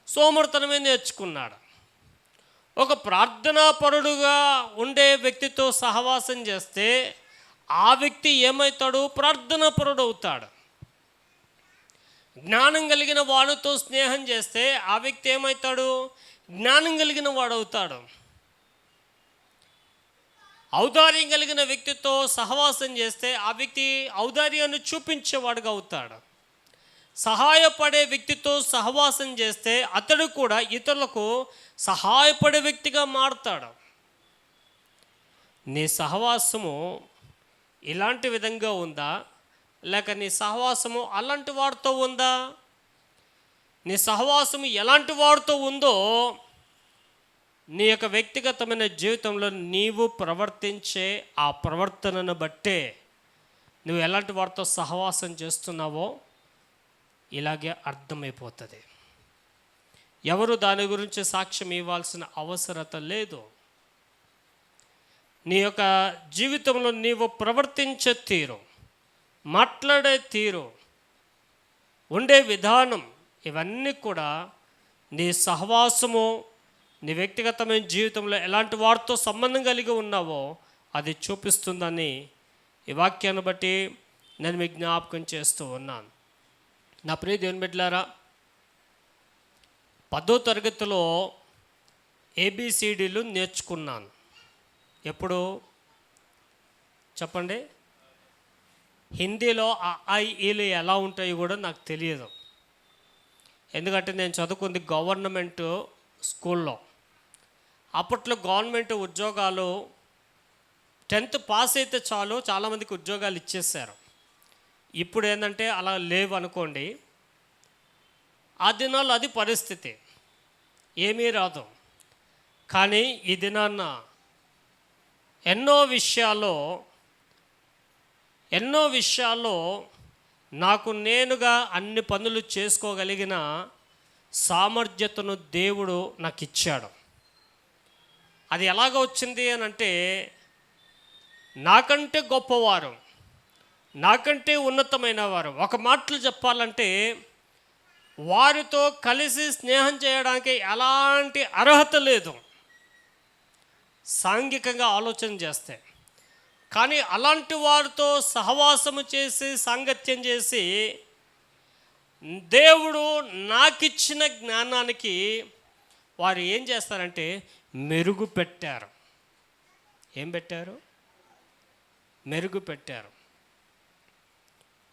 సోమరితనమే నేర్చుకున్నాడు. ఒక ప్రార్థనాపరుడుగా ఉండే వ్యక్తితో సహవాసం చేస్తే ఆ వ్యక్తి ఏమవుతాడు? ప్రార్థనాపరుడు అవుతాడు. జ్ఞానం కలిగిన వాడితో స్నేహం చేస్తే ఆ వ్యక్తి ఏమవుతాడు? జ్ఞానం కలిగిన వాడు అవుతాడు. ఔదార్యం కలిగిన వ్యక్తితో సహవాసం చేస్తే ఆ వ్యక్తి ఔదార్యాన్ని చూపించేవాడుగా అవుతాడు. సహాయపడే వ్యక్తితో సహవాసం చేస్తే అతడు కూడా ఇతరులకు సహాయపడే వ్యక్తిగా మారుతాడు. నీ సహవాసము ఇలాంటి విధంగా ఉందా, లేక నీ సహవాసము అలాంటి వాడితో ఉందా? నీ సహవాసము ఎలాంటి వాడితో ఉందో నీ యొక్క వ్యక్తిగతమైన జీవితంలో నీవు ప్రవర్తించే ఆ ప్రవర్తనను బట్టే నువ్వు ఎలాంటి వాడితో సహవాసం చేస్తున్నావో ఇలాగే అర్థమైపోతుంది. ఎవరు దాని గురించి సాక్ష్యం ఇవ్వాల్సిన అవసరత లేదు. నీ యొక్క జీవితంలో నీవు ప్రవర్తించే తీరు, మాట్లాడే తీరు, ఉండే విధానం, ఇవన్నీ కూడా నీ సహవాసము, నీ వ్యక్తిగతమైన జీవితంలో ఎలాంటి వారితో సంబంధం కలిగి ఉన్నావో అది చూపిస్తుందని ఈ వాక్యాన్ని బట్టి నేను మీకు జ్ఞాపకం చేస్తూ ఉన్నాను. నా ప్రియ దేవుని బిడ్డలారా, 10వ తరగతిలో ABCDలు నేర్చుకున్నాను. ఎప్పుడు చెప్పండి? హిందీలో ఆ ఐ ఈలు ఎలా ఉంటాయో కూడా నాకు తెలియదు. ఎందుకంటే నేను చదువుకుంది గవర్నమెంట్ స్కూల్లో. అప్పట్లో గవర్నమెంట్ ఉద్యోగాలు 10th పాస్ అయితే చాలు, చాలామందికి ఉద్యోగాలు ఇచ్చేసారు. ఇప్పుడు ఏంటంటే అలా లేవు అనుకోండి. ఆ దినాల్లో అది పరిస్థితి, ఏమీ రాదు. కానీ ఈ దినాన్న ఎన్నో విషయాల్లో నాకు నేనుగా అన్ని పనులు చేసుకోగలిగిన సామర్థ్యతను దేవుడు నాకు ఇచ్చాడు. అది ఎలాగ వచ్చింది అని అంటే, నాకంటే గొప్పవారు, నాకంటే ఉన్నతమైన వారు, ఒక మాటలు చెప్పాలంటే వారితో కలిసి స్నేహం చేయడానికి ఎలాంటి అర్హత లేదు సాంఘికంగా ఆలోచన చేస్తే. కానీ అలాంటి వారితో సహవాసము చేసి సాంగత్యం చేసి దేవుడు నాకిచ్చిన జ్ఞానానికి వారు ఏం చేస్తారంటే మెరుగు పెట్టారు. ఏం పెట్టారు? మెరుగు పెట్టారు.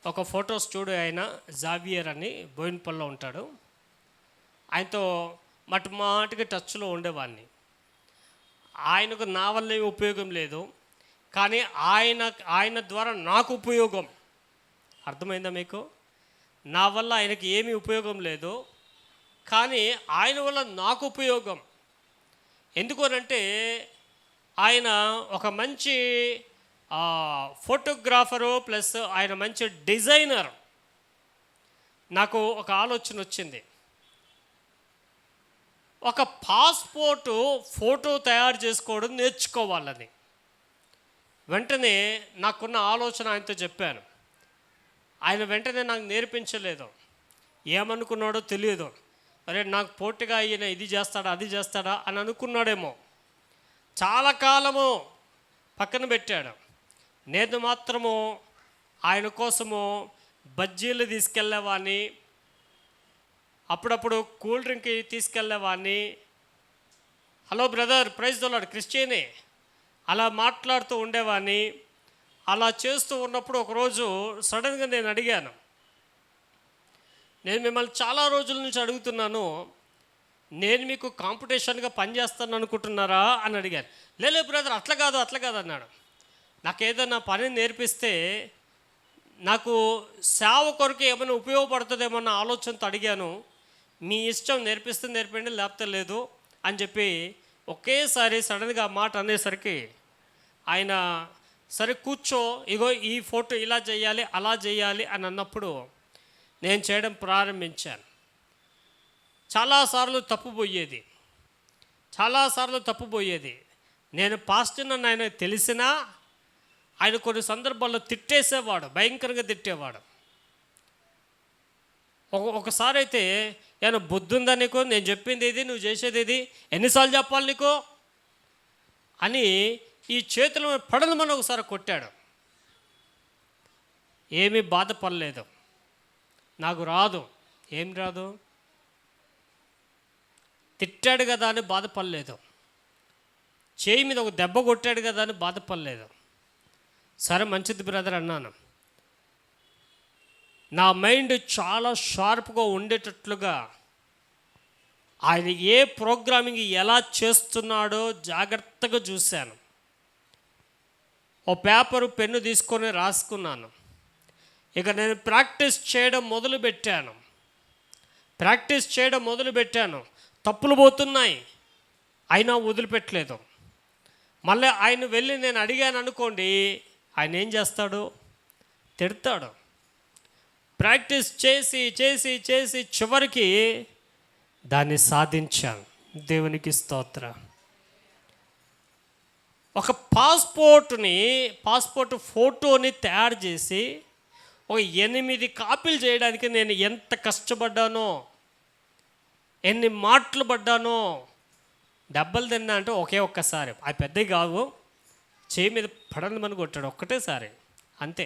ఒక ఫోటో స్టూడియో ఆయన జావియర్ అని బోయిన్పల్లిలో ఉంటాడు. ఆయనతో మాటికి టచ్లో ఉండేవాడిని. ఆయనకు నా వల్ల ఏమి ఉపయోగం లేదు, కానీ ఆయన ద్వారా నాకు ఉపయోగం. అర్థమైందా మీకు? నా వల్ల ఆయనకి ఏమీ ఉపయోగం లేదు, కానీ ఆయన వల్ల నాకు ఉపయోగం. ఎందుకనంటే ఆయన ఒక మంచి ఫోటోగ్రాఫరు ప్లస్ ఆయన మంచి డిజైనర్. నాకు ఒక ఆలోచన వచ్చింది, ఒక పాస్పోర్టు ఫోటో తయారు చేసుకోవడం నేర్చుకోవాలని. వెంటనే నాకున్న ఆలోచన ఆయనతో చెప్పాను. ఆయన వెంటనే నాకు నేర్పించలేదు. ఏమనుకున్నాడో తెలియదు. అరే నాకు పోటీగా ఈయన ఇది చేస్తాడా అది చేస్తాడా అని అనుకున్నాడేమో. చాలా కాలము పక్కన పెట్టాడు. నేను మాత్రము ఆయన కోసము బజ్జీలు తీసుకెళ్ళేవాడిని, అప్పుడప్పుడు కూల్ డ్రింక్ తీసుకెళ్ళేవాడిని. Hello brother, praise the Lord, క్రిస్టియనే అలా మాట్లాడుతూ ఉండేవాడిని. అలా చేస్తూ ఉన్నప్పుడు ఒకరోజు సడన్గా నేను అడిగాను, నేను మిమ్మల్ని చాలా రోజుల నుంచి అడుగుతున్నాను, నేను మీకు కాంపిటీషన్గా పనిచేస్తాను అనుకుంటున్నారా అని అడిగాను. లేలే బ్రదర్, అట్లా కాదు అన్నాడు. నాకు ఏదైనా పని నేర్పిస్తే నాకు సేవ కొరకు ఏమైనా ఉపయోగపడుతుందేమో అన్న ఆలోచనతో అడిగాను. మీ ఇష్టం, నేర్పిస్తే నేర్పండి, లేకపోతే లేదు అని చెప్పి ఒకేసారి సడన్గా మాట అనేసరికి ఆయన సరే కూర్చో, ఇగో ఈ ఫోటో ఇలా చేయాలి అలా చేయాలి అని అన్నప్పుడు నేను చేయడం ప్రారంభించాను. చాలాసార్లు తప్పుపోయేది. నేను పాస్టర్ అని ఆయన తెలిసినా ఆయన కొన్ని సందర్భాల్లో తిట్టేసేవాడు, భయంకరంగా తిట్టేవాడు. ఒకసారి అయితే ఏమైనా బుద్ధి ఉందా నీకు, నేను చెప్పింది ఇది, నువ్వు చేసేది ఇది, ఎన్నిసార్లు చెప్పాలి నీకు అని ఈ చేతుల పడలమని ఒకసారి కొట్టాడు. ఏమీ బాధపడలేదు, నాకు రాదు. ఏం రాదు, తిట్టాడు కదా అని బాధపడలేదు. చేయి మీద ఒక దెబ్బ కొట్టాడు కదా అని బాధపడలేదు. సరే మంచిది బ్రదర్ అన్నాను. నా మైండ్ చాలా షార్ప్గా ఉండేటట్లుగా ఆయన ఏ ప్రోగ్రామింగ్ ఎలా చేస్తున్నాడో జాగ్రత్తగా చూశాను. ఓ పేపరు పెన్ను తీసుకొని రాసుకున్నాను. ఇక నేను ప్రాక్టీస్ చేయడం మొదలుపెట్టాను. తప్పులు పోతున్నాయి, అయినా వదిలిపెట్టలేదు. మళ్ళీ ఆయన వెళ్ళి నేను అడిగాను అనుకోండి, ఆయన ఏం చేస్తాడు, తిడతాడు. ప్రాక్టీస్ చేసి చివరికి దాన్ని సాధించాను. దేవునికి స్తోత్రం. ఒక పాస్పోర్ట్ ఫోటోని తయారు చేసి ఒక 8 కాపీలు చేయడానికి నేను ఎంత కష్టపడ్డానో, ఎన్ని మాటలు పడ్డానో. దెబ్బలు తిన్నా అంటే ఒక్కసారి, అవి పెద్దవి కావు, చేయి మీద పడని కొట్టాడు ఒక్కటేసారి, అంతే.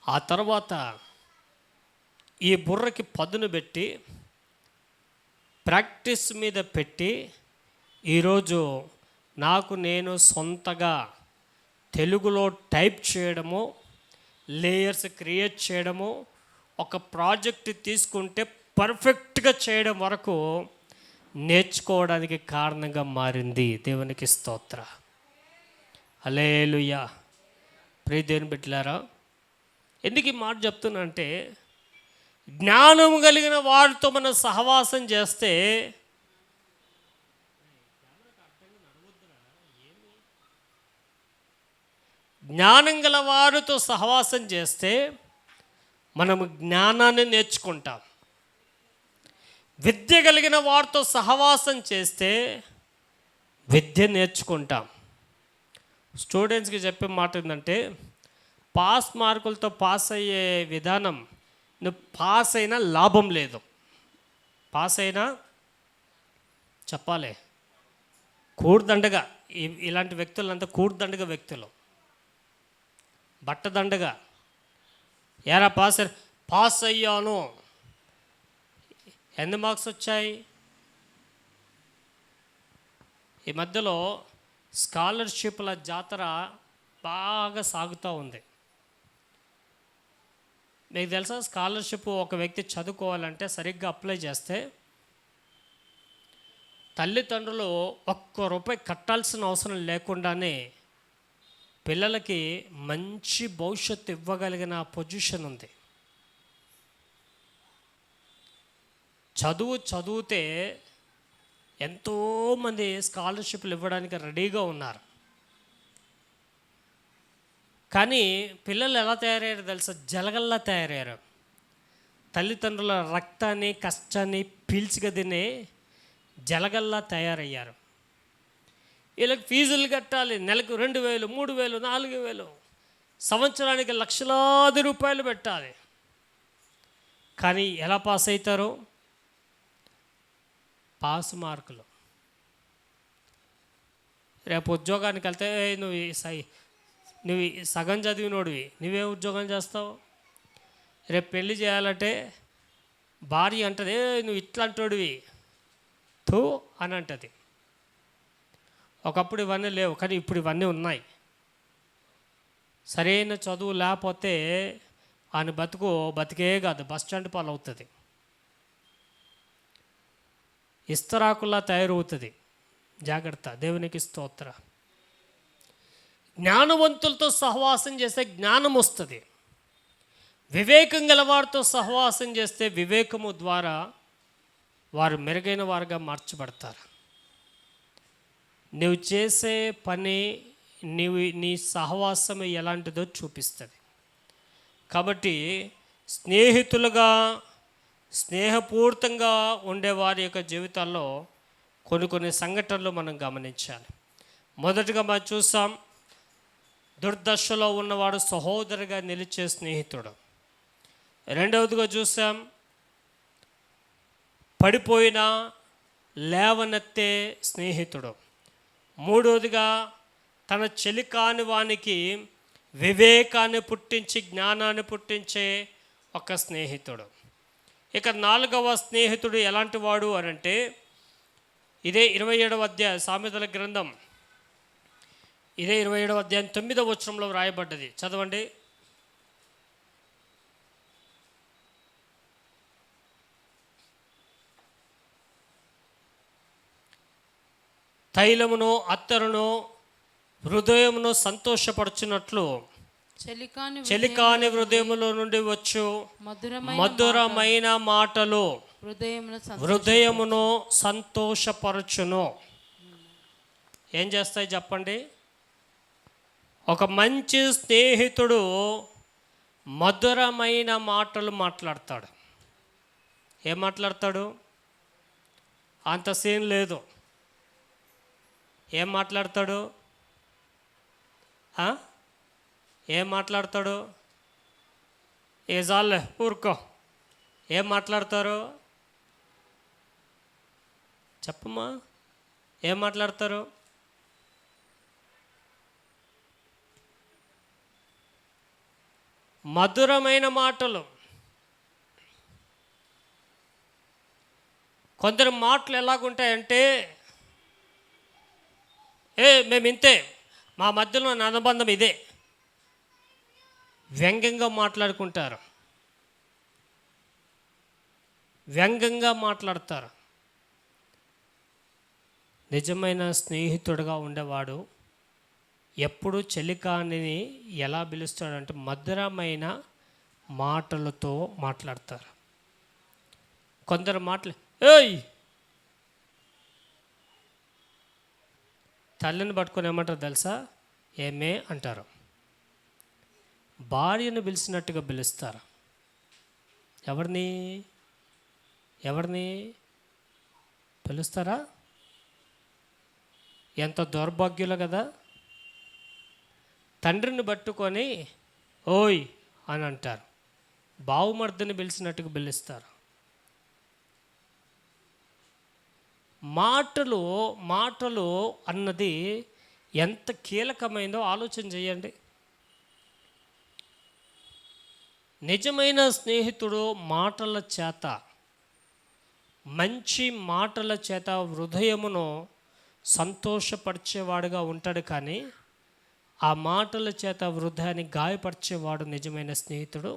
ఆ తర్వాత ఈ బుర్రకి పదును పెట్టి ప్రాక్టీస్ మీద పెట్టి ఈరోజు నాకు నేను సొంతగా తెలుగులో టైప్ చేయడము, లేయర్స్ క్రియేట్ చేయడము, ఒక ప్రాజెక్ట్ తీసుకుంటే పర్ఫెక్ట్గా చేయడం వరకు నేర్చుకోవడానికి కారణంగా మారింది. దేవునికి స్తోత్ర. హల్లెలూయా. ప్రియ దేవుని బిడ్డలారా, ఎందుకు ఈ మాట చెప్తున్నా అంటే, జ్ఞానం కలిగిన వారితో మనం సహవాసం చేస్తే మనము జ్ఞానాన్ని నేర్చుకుంటాం. విద్య కలిగిన వారితో సహవాసం చేస్తే విద్య నేర్చుకుంటాం. స్టూడెంట్స్కి చెప్పే మాట ఏంటంటే, పాస్ మార్కులతో పాస్ అయ్యే విధానం, నువ్వు పాస్ అయినా లాభం లేదు. పాస్ అయినా చెప్పాలి కూర్దండగా. ఇలాంటి వ్యక్తులంతా కూర్దండగా వ్యక్తులు, బట్టదండగా. ఎరా పాస్ అయ్యాను, ఎన్ని మార్క్స్ వచ్చాయి? ఈ మధ్యలో స్కాలర్షిప్ల జాతర బాగా సాగుతూ ఉంది. మీకు తెలుసా, స్కాలర్షిప్ ఒక వ్యక్తి చదువుకోవాలంటే సరిగ్గా అప్లై చేస్తే తల్లిదండ్రులు ₹1 కట్టాల్సిన అవసరం లేకుండానే పిల్లలకి మంచి భవిష్యత్తు ఇవ్వగలిగిన పొజిషన్ ఉంది. చదివితే ఎంతోమంది స్కాలర్షిప్లు ఇవ్వడానికి రెడీగా ఉన్నారు. కానీ పిల్లలు ఎలా తయారయ్యారు తెలుసా? జలగల్లా తయారయ్యారు. తల్లిదండ్రుల రక్తాన్ని కష్టాన్ని పీల్చిగా తినే జలగల్లా తయారయ్యారు. వీళ్ళకి ఫీజులు కట్టాలి, నెలకు 2,000, 3,000, 4,000, సంవత్సరానికి లక్షలాది రూపాయలు పెట్టాలి. కానీ ఎలా పాస్ అవుతారు? పాస్ మార్కులు. రేపు ఉద్యోగానికి వెళ్తే నువ్వు సగం చదివినోడివి, నువ్వే ఉద్యోగం చేస్తావు? రేపు పెళ్ళి చేయాలంటే భార్య అంటది, నువ్వు ఇట్లాంటోడివి థూ అని అంటది. ఒకప్పుడు ఇవన్నీ లేవు, కానీ ఇప్పుడు ఇవన్నీ ఉన్నాయి. సరైన చదువు లేకపోతే ఆయన బతికే కాదు, బస్ స్టాండ్ పాలు అవుతుంది, ఇస్తరాకుల్లా తయారవుతుంది. జాగ్రత్త. దేవునికి స్తోత్ర. జ్ఞానవంతులతో సహవాసం చేస్తే జ్ఞానం వస్తుంది. వివేకం గల వారితో సహవాసం చేస్తే వివేకము ద్వారా వారు మెరుగైన వారుగా మార్చబడతారు. నువ్వు చేసే పని నీ సహవాసం ఎలాంటిదో చూపిస్తుంది. కాబట్టి స్నేహితులుగా స్నేహపూర్తంగా ఉండే వారి యొక్క జీవితాల్లో కొన్ని సంఘటనలు మనం గమనించాలి. మొదటిగా మనం చూసాం, దుర్దశలో ఉన్నవాడు సహోదరుగా నిలిచే స్నేహితుడు. రెండవదిగా చూసాం, పడిపోయిన లేవనెత్తే స్నేహితుడు. మూడవదిగా తన చెలికాని వానికి వివేకాన్ని పుట్టించి జ్ఞానాన్ని పుట్టించే ఒక స్నేహితుడు. ఇక నాలుగవ స్నేహితుడు ఎలాంటి వాడు అనంటే, ఇదే 27వ అధ్యాయం సామెతల గ్రంథం, ఇదే 27వ అధ్యాయం 9వ వచనంలో వ్రాయబడ్డది. చదవండి. తైలమును అత్తరును హృదయమును సంతోషపరచునట్లు చెలికాని హృదయములో నుండి వచ్చు మధురమైన మాటలు హృదయమును సంతోషపరచును. ఏం చేస్తాయి చెప్పండి? ఒక మంచి స్నేహితుడు మధురమైన మాటలు మాట్లాడతాడు. ఏం మాట్లాడతాడు? అంత సీన్ లేదు. ఏం మాట్లాడతాడు? ఏం మాట్లాడతాడు? ఏజాలే ఊరుకో. ఏం మాట్లాడతారు? చెప్పమ్మా, ఏం మాట్లాడతారు? మధురమైన మాటలు. కొందరు మాటలు ఎలాగుంటాయంటే, మేము ఇంతే, మా మధ్యలో నా అనుబంధం ఇదే, వ్యంగ్యంగా మాట్లాడుకుంటారు, వ్యంగ్యంగా మాట్లాడతారు. నిజమైన స్నేహితుడిగా ఉండేవాడు ఎప్పుడు చెలికానిని ఎలా పిలుస్తాడంటే మధురమైన మాటలతో మాట్లాడతారు. కొందరు మాటలు, ఏయ్ తల్లిని పట్టుకొని ఏమంటారు తెలుసా? ఏమే అంటారు. భార్యను పిలిచినట్టుగా పిలుస్తారు. ఎవరిని పిలుస్తారా? ఎంత దౌర్భాగ్యులు కదా. తండ్రిని పట్టుకొని ఓయ్ అని అంటారు. బావుమర్దిని పిలిచినట్టుగా పిలుస్తారు. మాటలు అన్నది ఎంత కీలకమైందో ఆలోచన చేయండి. నిజమైన స్నేహితుడు మాటల చేత, మంచి మాటల చేత హృదయమును సంతోషపరిచేవాడుగా ఉంటాడు. కానీ ఆ మాటల చేత హృదయాన్ని గాయపరిచేవాడు నిజమైన స్నేహితుడు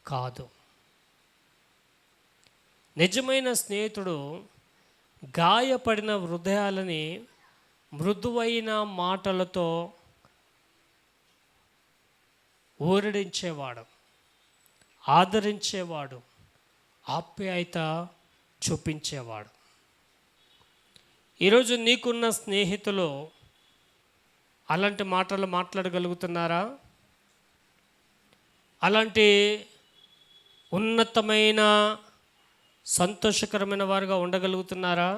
కాదు. నిజమైన స్నేహితుడు గాయపడిన హృదయాలని మృదువైన మాటలతో ఊరడించేవాడు, ఆదరించేవాడు, ఆప్యాయత చూపించేవాడు. ఈరోజు నీకున్న స్నేహితులు అలాంటి మాటలు మాట్లాడగలుగుతున్నారా? అలాంటి ఉన్నతమైన సంతోషకరమైన వారుగా ఉండగలుగుతున్నారా?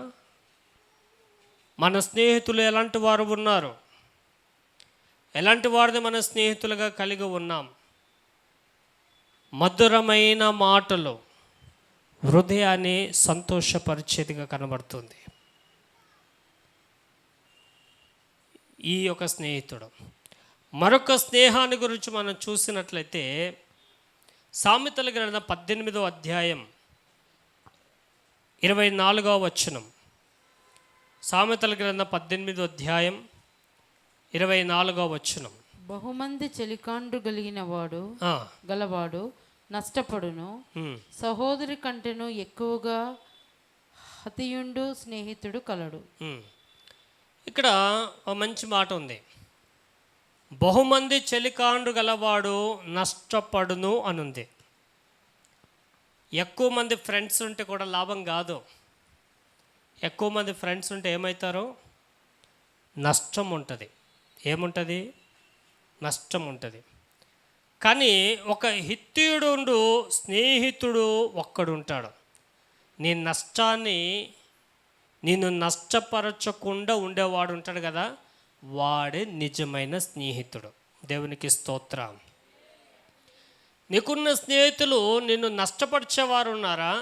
మన స్నేహితులు ఎలాంటి వారు ఉన్నారు? ఎలాంటి వారిని మన స్నేహితులుగా కలిగి ఉన్నాం? మధురమైన మాటలు హృదయాన్ని సంతోషపరిచేదిగా కనబడుతుంది ఈ యొక్క స్నేహితుడు. మరొక స్నేహాన్ని గురించి మనం చూసినట్లయితే సామెతల గ్రంథం 18వ అధ్యాయం 24వ వచనం. సామెతల గ్రంథం 18వ అధ్యాయం 24వ వచనం. బహుమంది చెలికాండు గలవాడు నష్టపడును, సహోదరి కంటేను ఎక్కువగా హతియుండు స్నేహితుడు కలడు. ఇక్కడ ఒక మంచి మాట ఉంది. బహుమంది చెలికాండు గలవాడు నష్టపడును అనుంది. ఎక్కువ మంది ఫ్రెండ్స్ ఉంటే కూడా లాభం కాదు. ఎక్కువ మంది ఫ్రెండ్స్ ఉంటే ఏమవుతారో నష్టం ఉంటుంది. ఏముంటుంది? నష్టం ఉంటుంది. కానీ ఒక హిత్తీయుడు స్నేహితుడు ఒక్కడుంటాడు. నీ నష్టాన్ని నిన్ను నష్టపరచకుండా ఉండేవాడు ఉంటాడు కదా, వాడే నిజమైన స్నేహితుడు. దేవునికి స్తోత్రం. నీకున్న స్నేహితులు నిన్ను నష్టపరిచేవారు ఉన్నారా,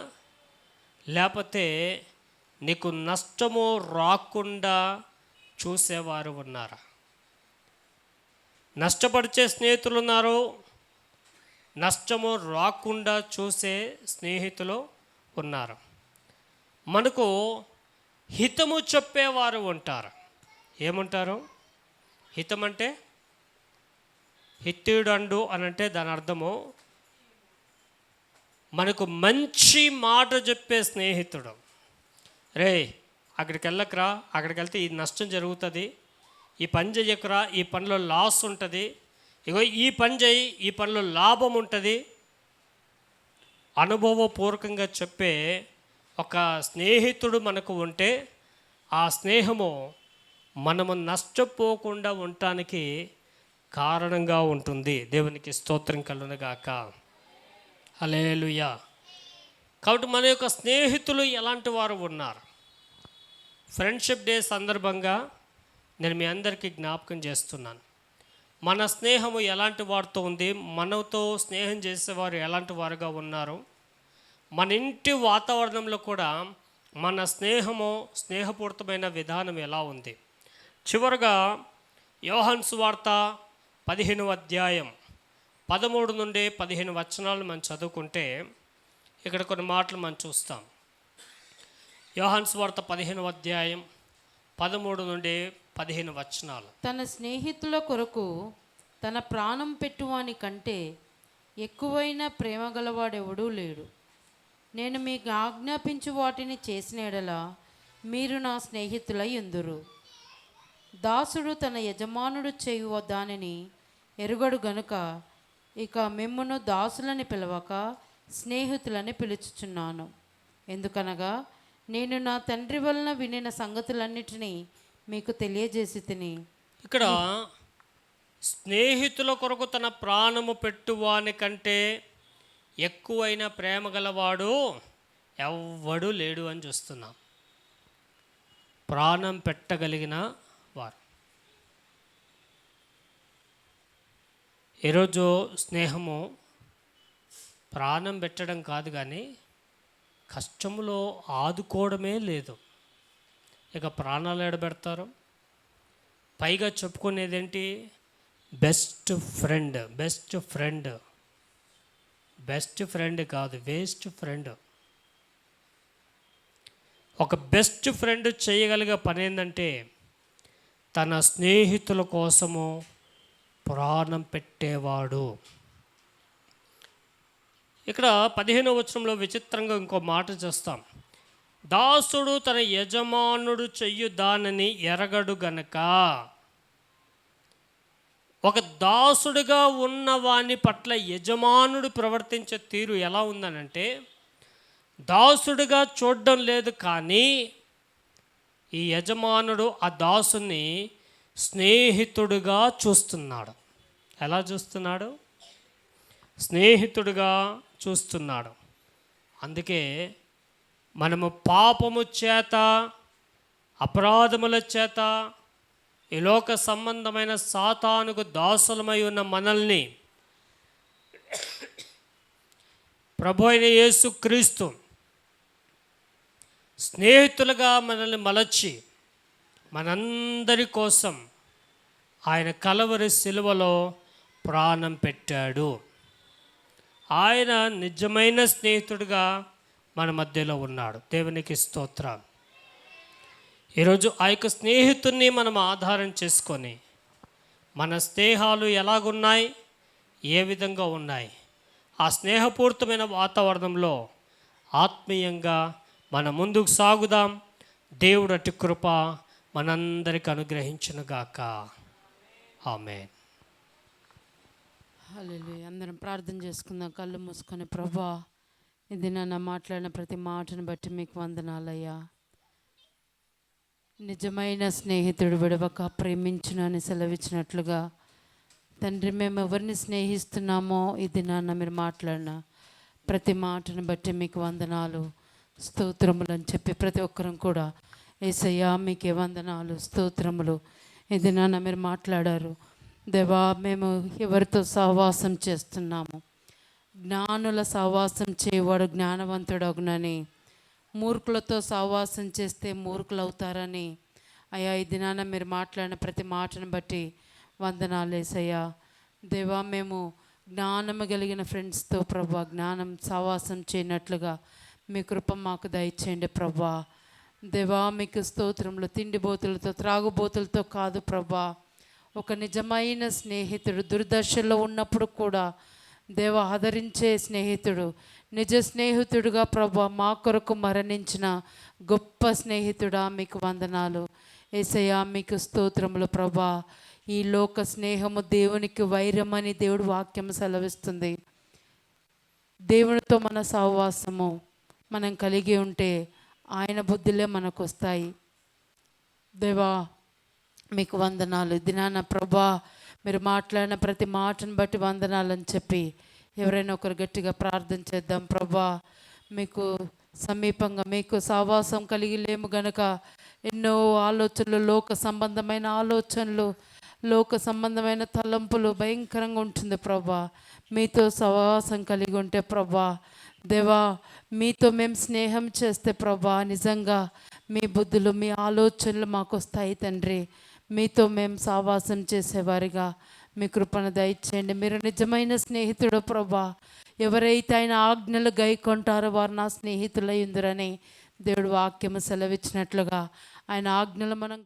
లేకపోతే నీకు నష్టము రాకుండా చూసేవారు ఉన్నారా? నష్టపరిచే స్నేహితులు ఉన్నారు, నష్టము రాకుండా చూసే స్నేహితులు ఉన్నారు. మనకు హితము చెప్పేవారు ఉంటారు. ఏమంటారు హితం అంటే? హిత్తీయుడు అని అంటే దాని అర్థము మనకు మంచి మాట చెప్పే స్నేహితుడు. రే అక్కడికి వెళ్ళకరా, అక్కడికి వెళ్తే ఈ నష్టం జరుగుతుంది, ఈ పని చేయకురా, ఈ పనిలో లాస్ ఉంటుంది, ఇగో ఈ పని చేయి, ఈ పనిలో లాభం ఉంటుంది, అనుభవపూర్వకంగా చెప్పే ఒక స్నేహితుడు మనకు ఉంటే ఆ స్నేహము మనము నష్టపోకుండా ఉండటానికి కారణంగా ఉంటుంది. దేవునికి స్తోత్రం కలుగునుగాక. హల్లెలూయా. కాబట్టి మన యొక్క స్నేహితులు ఎలాంటి వారు ఉన్నారు? ఫ్రెండ్షిప్ డే సందర్భంగా నేను మీ అందరికీ జ్ఞాపకం చేస్తున్నాను. మన స్నేహము ఎలాంటి వారితో ఉంది, మనతో స్నేహం చేసేవారు ఎలాంటి వారుగా ఉన్నారు, మన ఇంటి వాతావరణంలో కూడా మన స్నేహపూరితమైన విధానం ఎలా ఉంది. చివరగా యోహాను సువార్త 15వ అధ్యాయం 13 నుండి 15 వచనాలు మనం చదువుకుంటే ఇక్కడ కొన్ని మాటలు మనం చూస్తాం. యోహాను సువార్త 15వ అధ్యాయం 13 నుండి 15 వచనాలు. తన స్నేహితుల కొరకు తన ప్రాణం పెట్టువాని కంటే ఎక్కువైన ప్రేమ గలవాడెవడూ లేడు. నేను మీకు ఆజ్ఞాపించు వాటిని చేసిన ఎడల మీరు నా స్నేహితులై యుందురు. దాసుడు తన యజమానుడు చేయు దానిని ఎరుగడు గనుక ఇక మిమ్మును దాసులని పిలవక స్నేహితులని పిలుచుచున్నాను. ఎందుకనగా నేను నా తండ్రి వలన వినిన సంగతులన్నిటినీ మీకు తెలియజేసి తిని. ఇక్కడ స్నేహితుల కొరకు తన ప్రాణము పెట్టువాని కంటే ఎక్కువైన ప్రేమ గలవాడు ఎవ్వడు లేడు అని చూస్తున్నాం. ప్రాణం పెట్టగలిగిన వారు. ఈరోజు స్నేహము ప్రాణం పెట్టడం కాదు, కానీ కష్టంలో ఆదుకోవడమే లేదు. ఇక ప్రాణాలు ఎడబెడతారు. పైగా చెప్పుకునేదేంటి? Best friend. Best friend, best friend కాదు, వేస్ట్ ఫ్రెండ్. ఒక బెస్ట్ ఫ్రెండ్ చేయగలిగే పని ఏంటంటే తన స్నేహితుల కోసము ప్రాణం పెట్టేవాడు. ఇక్కడ 15వ వచనంలో విచిత్రంగా ఇంకో మాట చూస్తాం. దాసుడు తన యజమానుడు చెయ్యు దానిని ఎరగడు గనక. ఒక దాసుడుగా ఉన్నవాని పట్ల యజమానుడు ప్రవర్తించే తీరు ఎలా ఉందనంటే దాసుడిగా చూడడం లేదు, కానీ ఈ యజమానుడు ఆ దాసుని స్నేహితుడిగా చూస్తున్నాడు. ఎలా చూస్తున్నాడు? స్నేహితుడిగా చూస్తున్నాడు. అందుకే మనము పాపము చేత, అపరాధముల చేత, ఈ లోక సంబంధమైన సాతానుకు దాసులమై ఉన్న మనల్ని ప్రభు అయిన యేసుక్రీస్తు స్నేహితులుగా మనల్ని మలచి మనందరి కోసం ఆయన కలవరి సిలువలో ప్రాణం పెట్టాడు. ఆయన నిజమైన స్నేహితుడిగా మన మధ్యలో ఉన్నాడు. దేవునికి స్తోత్రం. ఈరోజు ఆ యొక్క స్నేహితుడిని మనం ఆధారం చేసుకొని మన స్నేహాలు ఎలాగున్నాయి, ఏ విధంగా ఉన్నాయి, ఆ స్నేహపూరితమైన వాతావరణంలో ఆత్మీయంగా మనం ముందుకు సాగుదాం. దేవుడు అట్టి కృప మనందరికి అనుగ్రహించునుగాక. ఆమేన్. హల్లెలూయా. అందరం ప్రార్థన చేసుకుందాం. కళ్ళు మూసుకొని, ప్రభా ఇది నన్ను మాట్లాడిన ప్రతి మాటను బట్టి మీకు వందనాలయ్యా. నిజమైన స్నేహితుడు విడవక ప్రేమించునని సెలవిచ్చినట్లుగా తండ్రి, మేము ఎవరిని స్నేహిస్తున్నామో ఇది నాన్న మీరు మాట్లాడిన ప్రతి మాటను బట్టి మీకు వందనాలు, స్తోత్రములు అని చెప్పి ప్రతి ఒక్కరం కూడా యేసయ్యా మీకే వందనాలు, స్తోత్రములు. ఇది నాన్న మీరు మాట్లాడారు. దేవా, మేము ఎవరితో సహవాసం చేస్తున్నాము? జ్ఞానుల సహవాసం చేయవాడు జ్ఞానవంతుడగునని, మూర్ఖులతో సహవాసం చేస్తే మూర్ఖులు అవుతారని అయ్యా ఈ దినాన మీరు మాట్లాడిన ప్రతి మాటను బట్టి వందనాలు యేసయ్యా. దేవా, మేము జ్ఞానము కలిగిన ఫ్రెండ్స్తో ప్రభా జ్ఞానం సహవాసం చేయనట్లుగా మీ కృప మాకు దయచేయండి ప్రభా. దేవా, మీకు స్తోత్రంలో తిండిబోతులతో త్రాగుబోతులతో కాదు ప్రభా, ఒక నిజమైన స్నేహితుడు దుర్దశలో ఉన్నప్పుడు కూడా దేవ ఆదరించే స్నేహితుడు, నిజ స్నేహితుడుగా ప్రభా మా కొరకు మరణించిన గొప్ప స్నేహితుడా మీకు వందనాలు యేసయ్యా. మీకు స్తోత్రములు ప్రభా. ఈ లోక స్నేహము దేవునికి వైరమని దేవుడు వాక్యం సెలవిస్తుంది. దేవునితో మన సహవాసము మనం కలిగి ఉంటే ఆయన బుద్ధులే మనకు వస్తాయి. దేవా, మీకు వందనాలు. దినాన ప్రభా మీరు మాట్లాడిన ప్రతి మాటను బట్టి వందనాలని చెప్పి ఎవరైనా ఒకరు గట్టిగా ప్రార్థన చేద్దాం. ప్రభా, మీకు సమీపంగా మీకు సహవాసం కలిగి లేము గనక ఎన్నో ఆలోచనలు, లోక సంబంధమైన ఆలోచనలు, లోక సంబంధమైన తలంపులు భయంకరంగా ఉంటుంది ప్రభా. మీతో సహవాసం కలిగి ఉంటే ప్రభా, దేవా మీతో మేము స్నేహం చేస్తే ప్రభా నిజంగా మీ బుద్ధులు, మీ ఆలోచనలు మాకు వస్తాయి తండ్రి. మీతో మేము సహవాసం చేసేవారిగా మీ కృపను దయచేయండి. మీరు నిజమైన స్నేహితుడు ప్రభా. ఎవరైతే ఆయన ఆజ్ఞలు గైకొంటారో వారు నా స్నేహితులై ఉందిరని దేవుడు వాక్యము సెలవిచ్చినట్లుగా ఆయన ఆజ్ఞలు మనం